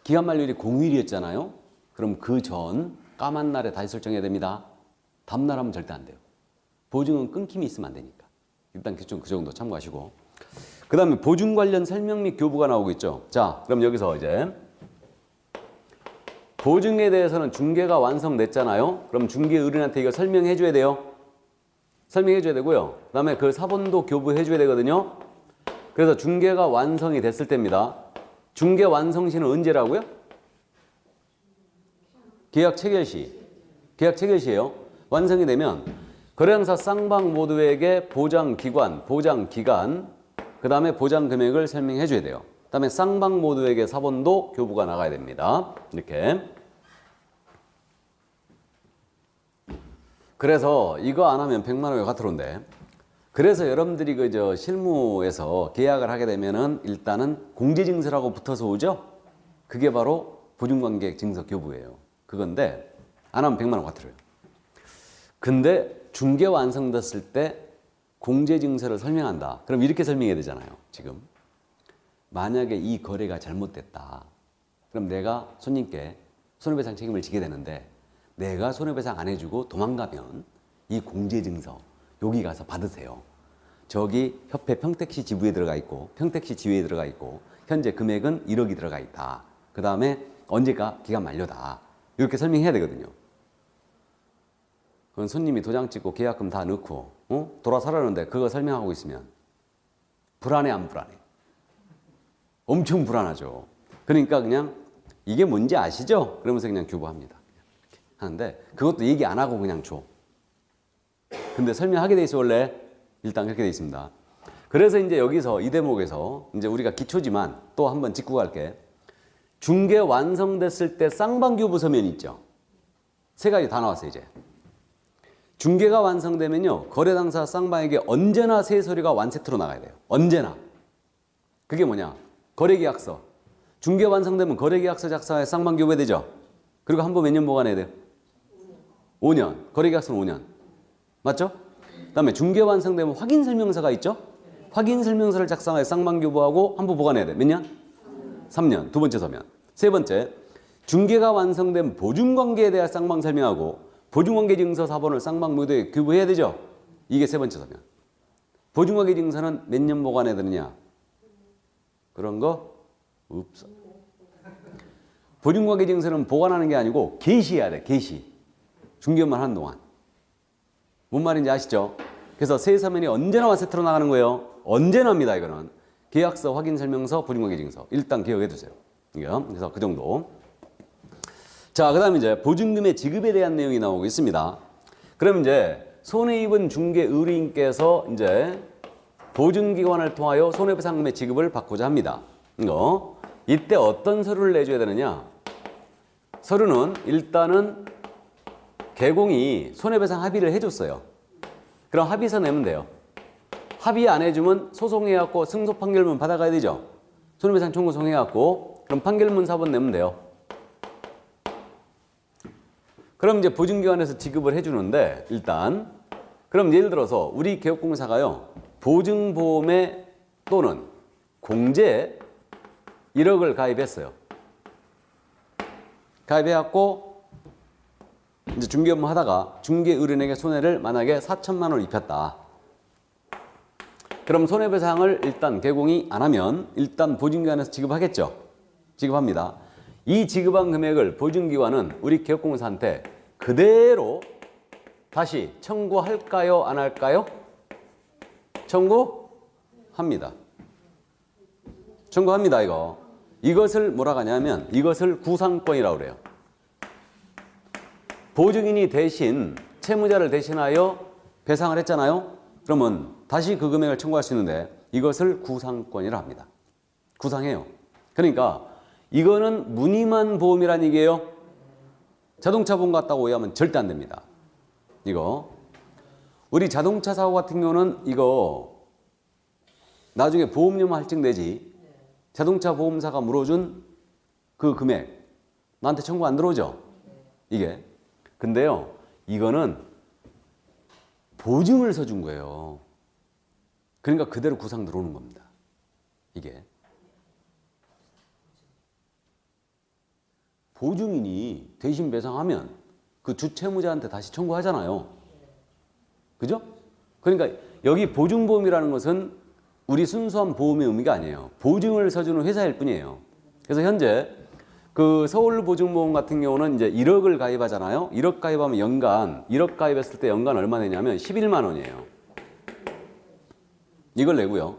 [SPEAKER 1] 기간 만료일이 공휴일이었잖아요? 그럼 그 전 까만 날에 다시 설정해야 됩니다. 다음날 하면 절대 안 돼요. 보증은 끊김이 있으면 안 되니까. 일단 그 정도 참고하시고 그 다음에 보증 관련 설명 및 교부가 나오고 있죠. 자, 그럼 여기서 이제 보증에 대해서는 중개가 완성됐잖아요. 그럼 중개 의뢰인한테 이거 설명해 줘야 돼요. 설명해 줘야 되고요. 그 다음에 그 사본도 교부해 줘야 되거든요. 그래서 중개가 완성이 됐을 때입니다. 중개 완성 시는 언제라고요? 계약 체결 시. 계약 체결 시예요. 완성이 되면 거래장사 쌍방 모두에게 보장 기관, 보장 기간, 그 다음에 보장 금액을 설명해 줘야 돼요. 그 다음에 쌍방 모두에게 사본도 교부가 나가야 됩니다. 이렇게. 그래서 이거 안 하면 100만 원이 과태료인데, 그래서 여러분들이 그저 실무에서 계약을 하게 되면은 일단은 공제증서라고 붙어서 오죠? 그게 바로 보증관계 증서 교부예요. 그건데 안 하면 100만 원 과태료예요. 근데 중개 완성됐을 때 공제증서를 설명한다. 그럼 이렇게 설명해야 되잖아요. 지금 만약에 이 거래가 잘못됐다. 그럼 내가 손님께 손해배상 책임을 지게 되는데 내가 손해배상 안 해주고 도망가면 이 공제증서 여기 가서 받으세요. 저기 협회 평택시 지부에 들어가 있고 평택시 지회에 들어가 있고 현재 금액은 1억이 들어가 있다. 그 다음에 언제가 기간 만료다. 이렇게 설명해야 되거든요. 그건 손님이 도장 찍고 계약금 다 넣고 돌아서라는데 그거 설명하고 있으면 불안해 안 불안해? 엄청 불안하죠. 그러니까 그냥 이게 뭔지 아시죠? 그러면서 그냥 교부합니다. 이렇게 하는데 그것도 얘기 안 하고 그냥 줘. 근데 설명하게 돼 있어 원래. 일단 그렇게 돼 있습니다. 그래서 이제 여기서 이 대목에서 이제 우리가 기초지만 또 한번 짚고 갈게. 중개 완성됐을 때 쌍방교부 서면 있죠. 세 가지 다 나왔어요 이제. 중개가 완성되면요 거래 당사 쌍방에게 언제나 세서류가 완세트로 나가야 돼요. 언제나. 그게 뭐냐? 거래계약서. 중개 완성되면 거래계약서 작성에 쌍방교부해야 되죠. 그리고 한 번 몇 년 보관해야 돼요? 5년. 거래계약서는 5년. 맞죠? 그 다음에 중개 완성되면 확인설명서가 있죠? 확인설명서를 작성하여 쌍방교부하고 한 번 보관해야 돼. 몇 년? 3년. 두 번째 서면. 세 번째, 중개가 완성된 보증관계에 대한 쌍방 설명하고 보증관계 증서 사본을 쌍방 모두에 교부해야 되죠? 이게 세 번째 서면. 보증관계 증서는 몇 년 보관해야 되느냐? 그런 거 없어. 보증관계 증서는 보관하는 게 아니고 게시해야 돼. 게시. 중개만 하는 동안. 뭔 말인지 아시죠? 그래서 세 서면이 언제나 완세트로 나가는 거예요. 언제나 합니다. 이거는. 계약서, 확인설명서, 보증관계 증서. 일단 기억해 두세요. 그래서 그 정도. 자, 그 다음에 이제 보증금의 지급에 대한 내용이 나오고 있습니다. 그럼 이제 손해 입은 중개 의뢰인께서 이제 보증기관을 통하여 손해배상금의 지급을 받고자 합니다. 이때 어떤 서류를 내줘야 되느냐? 서류는 일단은 개공이 손해배상 합의를 해줬어요. 그럼 합의서 내면 돼요. 합의 안 해주면 소송해갖고 승소 판결문 받아가야 되죠. 손해배상 청구 소송해갖고 그럼 판결문 사본 내면 돼요. 그럼 이제 보증기관에서 지급을 해주는데 일단 그럼 예를 들어서 우리 개업공사가요 보증보험에 또는 공제에 1억을 가입했어요. 가입해갖고 이제 중개 업무 하다가 중개 의뢰인에게 손해를 만약에 4천만 원을 입혔다. 그럼 손해배상을 일단 개공이 안 하면 일단 보증기관에서 지급하겠죠. 지급합니다. 이 지급한 금액을 보증기관은 우리 개업공사한테 그대로 다시 청구할까요? 안 할까요? 청구합니다. 청구합니다. 이것을 뭐라고 하냐면 이것을 구상권이라고 그래요. 보증인이 대신 채무자를 대신하여 배상을 했잖아요. 그러면 다시 그 금액을 청구할 수 있는데 이것을 구상권이라 합니다. 구상해요. 그러니까 이거는 무늬만 보험이란 얘기예요. 자동차 보험 같다고 오해하면 절대 안 됩니다. 이거 우리 자동차 사고 같은 경우는 이거 나중에 보험료만 할증되지 자동차 보험사가 물어준 그 금액 나한테 청구 안 들어오죠? 이게 근데요 이거는 보증을 서준 거예요. 그러니까 그대로 구상 들어오는 겁니다. 이게 보증인이 대신 배상하면 그 주채무자한테 다시 청구하잖아요. 그죠? 그러니까 여기 보증보험이라는 것은 우리 순수한 보험의 의미가 아니에요. 보증을 서주는 회사일 뿐이에요. 그래서 현재 그 서울보증보험 같은 경우는 이제 1억을 가입하잖아요. 1억 가입하면 연간, 1억 가입했을 때 연간 얼마 내냐면 11만 원이에요. 이걸 내고요.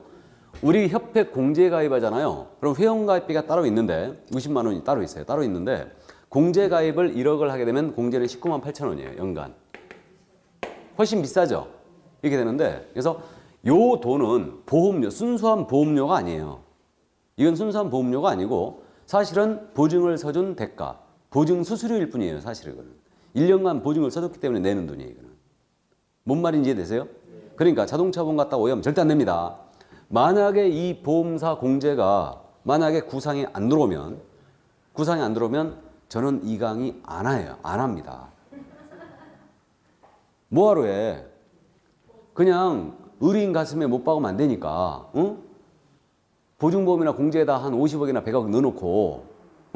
[SPEAKER 1] 우리 협회 공제 가입하잖아요. 그럼 회원 가입비가 따로 있는데 50만 원이 따로 있어요. 따로 있는데 공제 가입을 1억을 하게 되면 공제는 19만 8천 원이에요. 연간. 훨씬 비싸죠. 이렇게 되는데 그래서 요 돈은 보험료, 순수한 보험료가 아니에요. 이건 순수한 보험료가 아니고 사실은 보증을 서준 대가, 보증 수수료일 뿐이에요. 사실은 이거는. 1년간 보증을 서줬기 때문에 내는 돈이에요. 이거는. 뭔 말인지 이해되세요? 그러니까 자동차 보험 갖다 오해하면 절대 안 됩니다. 만약에 이 보험사 공제가 만약에 구상이 안 들어오면 저는 이 강의 안 해요. 안 합니다. 뭐하러 해? 그냥 의리인 가슴에 못 박으면 안 되니까. 응? 보증보험이나 공제에다 한 50억이나 100억 넣어놓고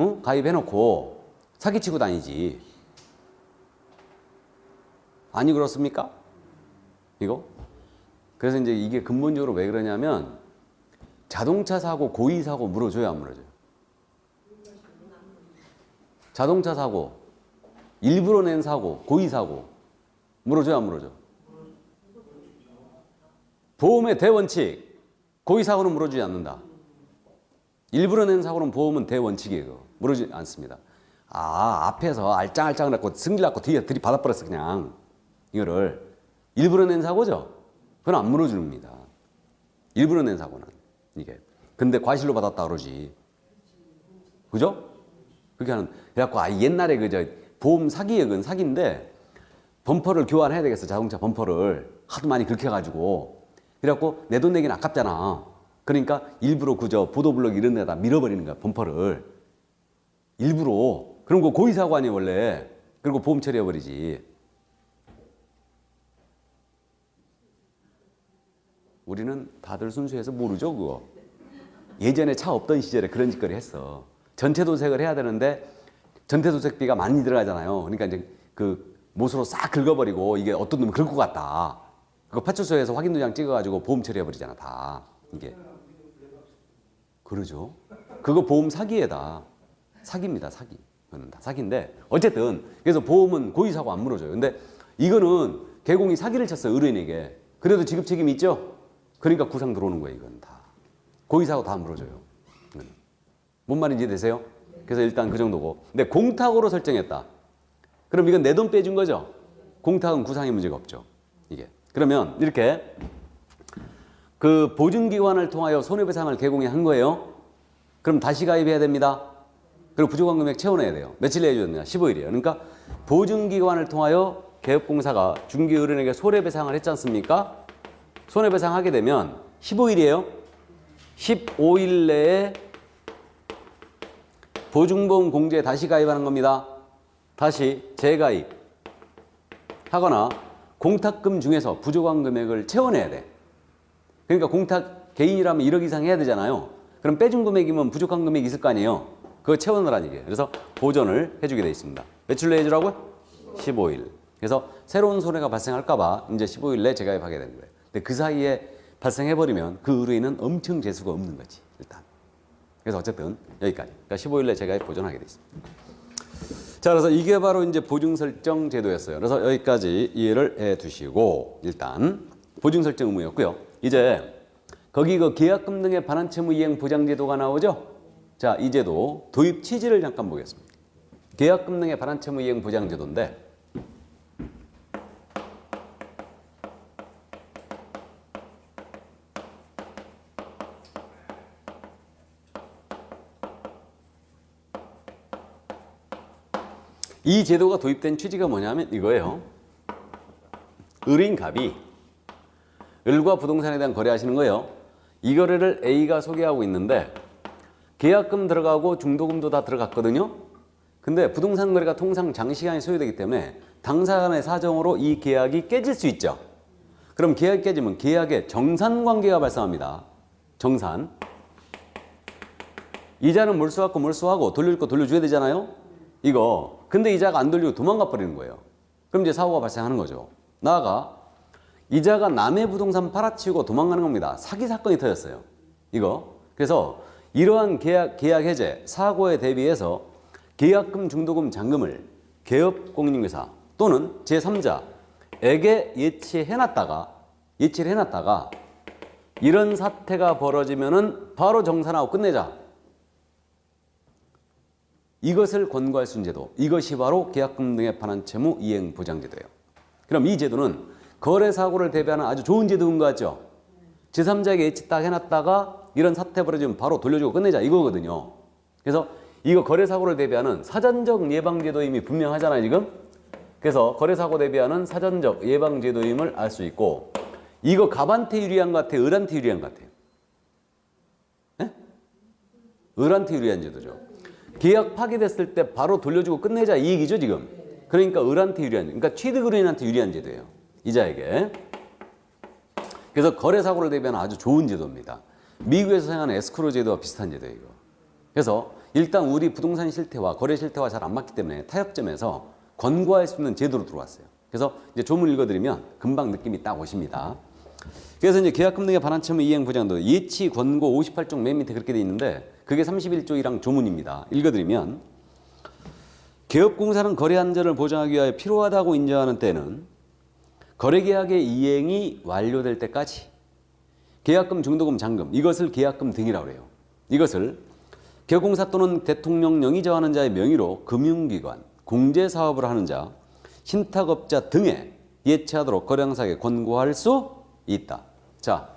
[SPEAKER 1] 응? 가입해놓고 사기치고 다니지. 아니 그렇습니까? 이거? 그래서 이제 이게 근본적으로 왜 그러냐면 자동차 사고, 고의 사고 물어줘요, 안 물어줘요? 자동차 사고, 일부러 낸 사고, 고의 사고 물어줘요, 안 물어줘? 보험의 대원칙, 고의 사고는 물어주지 않는다. 일부러 낸 사고는 보험은 대원칙이에요. 물어주지 않습니다. 아, 앞에서 알짱알짱 갖고 승질 갖고 뒤에 들이받아버렸어 그냥. 이거를 일부러 낸 사고죠? 그건 안 물어줍니다. 일부러 낸 사고는 이게. 근데 과실로 받았다 그러지. 그죠? 그렇게 하는. 그래갖고 옛날에 그저 보험 사기액은 사기인데 범퍼를 교환해야 되겠어. 자동차 범퍼를 하도 많이 그렇게 해가지고. 그래갖고 내 돈 내기는 아깝잖아. 그러니까 일부러 그저 보도블록 이런 데다 밀어버리는 거야. 범퍼를. 일부러. 그런 거 고의 사고 아니에요 원래. 그리고 보험 처리해버리지. 우리는 다들 순수해서 모르죠 그거. 예전에 차 없던 시절에 그런 짓거리 했어. 전체도색을 해야 되는데 전체도색비가 많이 들어가잖아요. 그러니까 이제 그 못으로 싹 긁어버리고 이게 어떤 놈이 긁고 갔다. 그거 파출소에서 확인도장 찍어가지고 보험 처리해버리잖아 다. 이게. 그러죠. 그거 보험 사기에다. 사기입니다 사기. 그거는 다 사기인데 어쨌든 그래서 보험은 고의사고 안 물어줘요. 근데 이거는 개공이 사기를 쳤어요 의뢰인에게. 그래도 지급 책임이 있죠. 그러니까 구상 들어오는 거예요 이건 다. 고의사고 다 물어줘요. 뭔 말인지 이해되세요? 그래서 일단 그 정도고. 근데 공탁으로 설정했다. 그럼 이건 내 돈 빼준 거죠? 공탁은 구상의 문제가 없죠. 이게. 그러면 이렇게 그 보증기관을 통하여 손해배상을 개공해 한 거예요. 그럼 다시 가입해야 됩니다. 그리고 부족한 금액 채워내야 돼요. 며칠 내야 됩니다. 15일이에요. 그러니까 보증기관을 통하여 개업공사가 중개의뢰인에게 손해배상을 했지 않습니까? 손해배상하게 되면 15일이에요. 15일 내에 보증보험 공제에 다시 가입하는 겁니다. 다시 재가입 하거나 공탁금 중에서 부족한 금액을 채워내야 돼. 그러니까 공탁 개인이라면 1억 이상 해야 되잖아요. 그럼 빼준 금액이면 부족한 금액이 있을 거 아니에요. 그거 채워넣으라는 얘기예요. 그래서 보전을 해주게 돼 있습니다. 며칠 내에 해주라고요? 15일. 그래서 새로운 손해가 발생할까 봐 이제 15일 내에 재가입하게 되는 거예요. 근데 그 사이에 발생해버리면 그 의뢰인은 엄청 재수가 없는 거지 일단. 그래서 어쨌든 여기까지. 그러니까 15일 내에 재가입 보전하게 돼 있습니다. 자, 그래서 이게 바로 이제 보증설정 제도였어요. 그래서 여기까지 이해를 해 두시고 일단 보증설정 의무였고요. 이제 거기 그 계약금 등의 반환 채무 이행 보장 제도가 나오죠. 자, 이 제도 도입 취지를 잠깐 보겠습니다. 계약금 등의 반환 채무 이행 보장 제도인데 이 제도가 도입된 취지가 뭐냐면 이거예요. 의뢰인갑이 을과 부동산에 대한 거래하시는 거예요. 이 거래를 A가 소개하고 있는데 계약금 들어가고 중도금도 다 들어갔거든요. 근데 부동산 거래가 통상 장시간이 소요되기 때문에 당사 간의 사정으로 이 계약이 깨질 수 있죠. 그럼 계약이 깨지면 계약에 정산관계가 발생합니다. 정산. 이자는 몰수받고 몰수하고 돌릴 거 돌려줘야 되잖아요. 이거. 근데 이자가 안 돌리고 도망가 버리는 거예요. 그럼 이제 사고가 발생하는 거죠. 나아가 이자가 남의 부동산 팔아치우고 도망가는 겁니다. 사기 사건이 터졌어요. 이거. 그래서 이러한 계약 해제, 사고에 대비해서 계약금, 중도금, 잔금을 개업공인중개사 또는 제3자에게 예치를 해놨다가 이런 사태가 벌어지면은 바로 정산하고 끝내자. 이것을 권고할 수 있는 제도. 이것이 바로 계약금 등에 관한 채무 이행 보장 제도예요. 그럼 이 제도는 거래 사고를 대비하는 아주 좋은 제도인 것 같죠? 제3자에게 예치 딱 해놨다가 이런 사태 벌어지면 바로 돌려주고 끝내자 이거거든요. 그래서 이거 거래 사고를 대비하는 사전적 예방 제도임이 분명하잖아요, 지금. 그래서 거래 사고 대비하는 사전적 예방 제도임을 알 수 있고, 이거 갑한테 유리한 것 같아요, 을한테 유리한 것 같아요? 네? 을한테 유리한 제도죠. 계약 파기됐을 때 바로 돌려주고 끝내자 이 얘기죠, 지금. 그러니까 을한테 유리한, 그러니까 취득의뢰인한테 유리한 제도예요, 이자에게. 그래서 거래 사고를 대비하는 아주 좋은 제도입니다. 미국에서 사용하는 에스크로 제도와 비슷한 제도예요, 이거. 그래서 일단 우리 부동산 실태와 거래 실태와 잘 안 맞기 때문에 타협점에서 권고할 수 있는 제도로 들어왔어요. 그래서 이제 조문 읽어드리면 금방 느낌이 딱 오십니다. 그래서 이제 계약금 등의 반환 채무 이행 보장도 예치 권고 58종 맨 밑에 그렇게 돼 있는데 그게 31조 1항 조문입니다. 읽어드리면 개업공사는 거래 안전을 보장하기 위하여 필요하다고 인정하는 때는 거래계약의 이행이 완료될 때까지 계약금, 중도금, 잔금 이것을 계약금 등이라고 해요. 이것을 개업공사 또는 대통령 영의정하는 자의 명의로 금융기관, 공제사업을 하는 자, 신탁업자 등에 예치하도록 거래항사에게 권고할 수 있다. 자,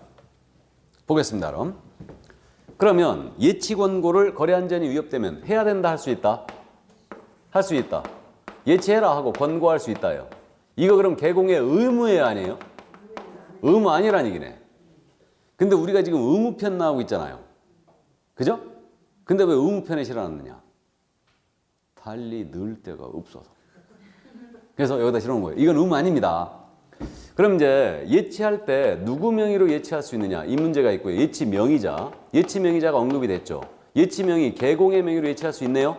[SPEAKER 1] 보겠습니다. 그러면 예치 권고를 거래 안전이 위협되면 해야 된다, 할 수 있다? 할 수 있다. 예치해라 하고 권고할 수 있다요. 이거 그럼 개공의 의무예요, 아니에요? 의무 아니란 얘기네. 근데 우리가 지금 의무편 나오고 있잖아요. 그죠? 근데 왜 의무편에 실어놨느냐? 달리 넣을 데가 없어서. 그래서 여기다 실어놓은 거예요. 이건 의무 아닙니다. 그럼 이제 예치할 때 누구 명의로 예치할 수 있느냐? 이 문제가 있고요. 예치 명의자. 예치 명의자가 언급이 됐죠. 예치 명의 개공의 명의로 예치할 수 있네요.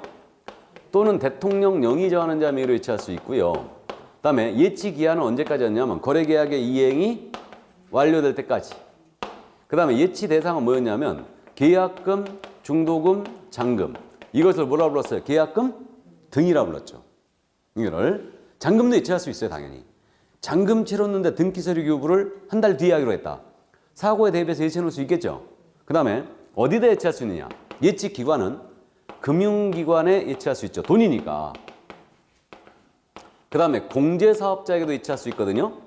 [SPEAKER 1] 또는 대통령 영의정하는 자 명의로 예치할 수 있고요. 그다음에 예치 기한은 언제까지였냐면 거래계약의 이행이 완료될 때까지. 그다음에 예치 대상은 뭐였냐면 계약금, 중도금, 잔금. 이것을 뭐라 불렀어요? 계약금 등이라 불렀죠. 이거를 잔금도 예치할 수 있어요, 당연히. 잔금 치렀는데 등기서류 교부를 한 달 뒤에 하기로 했다. 사고에 대비해서 예치해 놓을 수 있겠죠. 그다음에 어디다 예치할 수 있느냐? 예치 기관은 금융기관에 예치할 수 있죠. 돈이니까. 그다음에 공제사업자에게도 예치할 수 있거든요.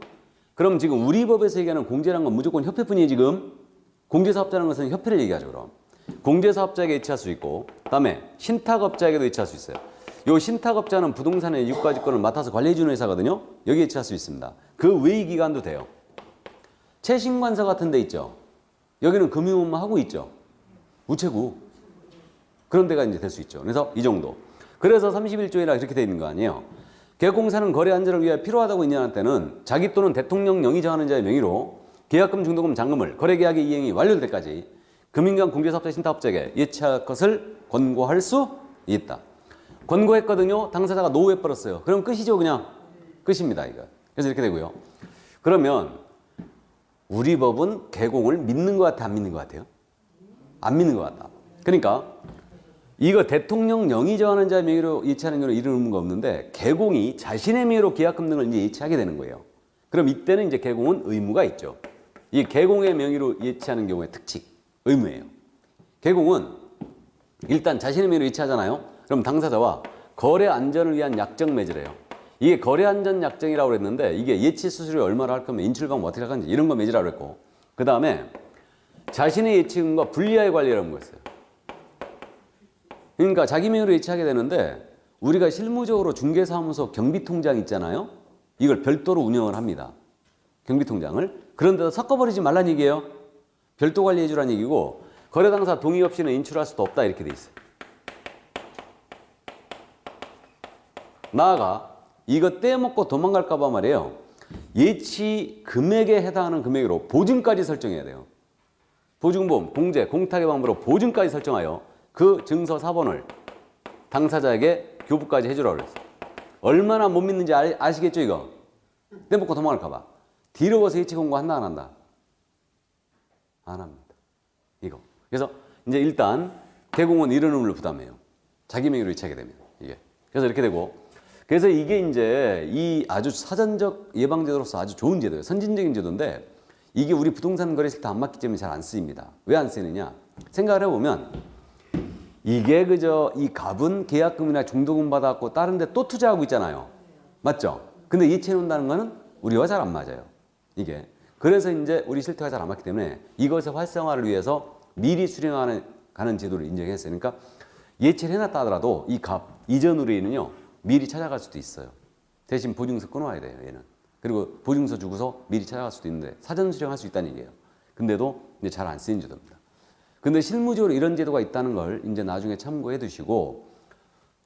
[SPEAKER 1] 그럼 지금 우리 법에서 얘기하는 공제라는 건 무조건 협회뿐이에요, 지금. 공제사업자라는 것은 협회를 얘기하죠, 그럼. 공제사업자에게 예치할 수 있고, 그다음에 신탁업자에게도 예치할 수 있어요. 요 신탁업자는 부동산의 유가지권을 맡아서 관리해주는 회사거든요. 여기 예치할 수 있습니다. 그 외의 기관도 돼요. 채신관서 같은 데 있죠. 여기는 금융업무 하고 있죠. 우체국. 그런 데가 이제 될 수 있죠. 그래서 이 정도. 그래서 31조이라 이렇게 되어 있는 거 아니에요. 개공사는 거래 안전을 위해 필요하다고 인정할 때는 자기 또는 대통령 영의정하는 자의 명의로 계약금, 중도금, 잔금을 거래계약의 이행이 완료될 때까지 금융기관, 공제사업자, 신탁업자에게 예치할 것을 권고할 수 있다. 권고했거든요. 당사자가 노후해버렸어요. 그럼 끝이죠, 그냥. 끝입니다, 이거. 그래서 이렇게 되고요. 그러면 우리 법은 개공을 믿는 것 같아, 안 믿는 것 같아요? 안 믿는 것 같다. 그러니까 이거 대통령 영의정하는 자의 명의로 예치하는 경우는 이런 의무가 없는데 개공이 자신의 명의로 계약금 등을 이제 예치하게 되는 거예요. 그럼 이때는 이제 개공은 의무가 있죠. 이 개공의 명의로 예치하는 경우의 특칙, 의무예요. 개공은 일단 자신의 명의로 예치하잖아요. 그럼 당사자와 거래 안전을 위한 약정 맺으래요. 이게 거래 안전 약정이라고 그랬는데 이게 예치 수수료 얼마를 할 거면 인출방법 어떻게 할 건지 이런 거 맺으라고 그랬고, 그 다음에 자신의 예치금과 분리하여 관리라는 거였어요. 그러니까 자기 명의로 예치하게 되는데 우리가 실무적으로 중개사무소 경비통장 있잖아요. 이걸 별도로 운영을 합니다. 경비통장을. 그런데도 섞어버리지 말란 얘기예요. 별도 관리해 주란 얘기고, 거래 당사 동의 없이는 인출할 수도 없다 이렇게 돼 있어요. 나아가 이거 떼먹고 도망갈까 봐 말이에요. 예치 금액에 해당하는 금액으로 보증까지 설정해야 돼요. 보증보험, 공제, 공탁의 방법으로 보증까지 설정하여 그 증서 사본을 당사자에게 교부까지 해주라고 그랬어요. 얼마나 못 믿는지 아시겠죠, 이거? 떼먹고 도망갈까 봐. 뒤로 와서 예치 공고 한다, 안 한다? 안 합니다. 이거. 그래서 이제 일단 개공은 이런 의무를 부담해요. 자기 명의로 예치하게 되면. 이게. 그래서 이렇게 되고, 그래서 이게 이제 이 아주 사전적 예방제도로서 아주 좋은 제도예요. 선진적인 제도인데 이게 우리 부동산 거래 실태 안 맞기 때문에 잘 안 쓰입니다. 왜 안 쓰느냐? 생각을 해보면 이게 그저 이 갑은 계약금이나 중도금 받아갖고 다른 데 또 투자하고 있잖아요. 맞죠? 근데 이체해 놓는다는 거는 우리와 잘 안 맞아요. 이게. 그래서 이제 우리 실태가 잘 안 맞기 때문에 이것의 활성화를 위해서 미리 수령하는 가는 제도를 인정했어요. 그러니까 예치를 해놨다 하더라도 이 갑 이전 의뢰인은요 미리 찾아갈 수도 있어요. 대신 보증서 끊어와야 돼요. 얘는. 그리고 보증서 주고서 미리 찾아갈 수도 있는데 사전 수령할 수 있다는 얘기예요. 근데도 이제 잘 안 쓰이는 제도입니다. 근데 실무적으로 이런 제도가 있다는 걸 이제 나중에 참고해 두시고,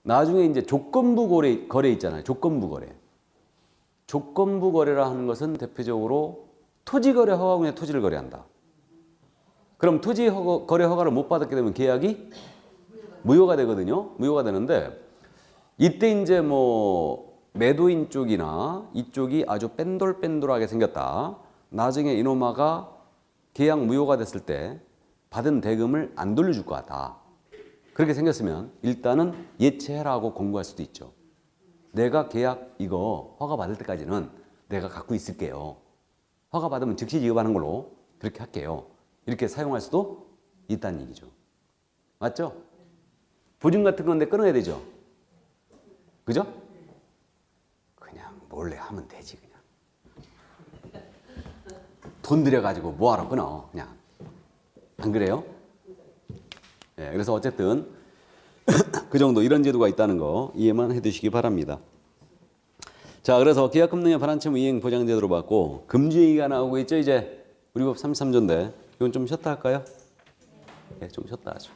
[SPEAKER 1] 나중에 이제 조건부 거래 있잖아요. 조건부 거래. 조건부 거래라 하는 것은 대표적으로 토지 거래 허가군에 토지를 거래한다. 그럼 토지 거래 허가를 못 받았게 되면 계약이 무효가 되거든요. 무효가 되는데 이때 이제 뭐 매도인 쪽이나 이쪽이 아주 뺀돌뺀돌하게 생겼다. 나중에 이놈아가 계약 무효가 됐을 때 받은 대금을 안 돌려줄 것 같다. 그렇게 생겼으면 일단은 예체해라고 공고할 수도 있죠. 내가 계약 이거 허가 받을 때까지는 내가 갖고 있을게요. 허가 받으면 즉시 지급하는 걸로 그렇게 할게요. 이렇게 사용할 수도 있다는 얘기죠. 맞죠? 보증 같은 건데 끊어야 되죠. 그죠? 그냥 몰래 하면 되지. 그냥 돈 들여가지고 뭐하러 끊어. 그냥 안 그래요? 네, 그래서 어쨌든 그 정도 이런 제도가 있다는 거 이해만 해두시기 바랍니다. 자, 그래서 계약금 능력 반환채무 이행 보장제도로 받고 금주 얘기가 나오고 있죠. 이제 우리 법 33조인데 이건 좀 쉬었다 할까요? 네, 좀 쉬었다 하죠.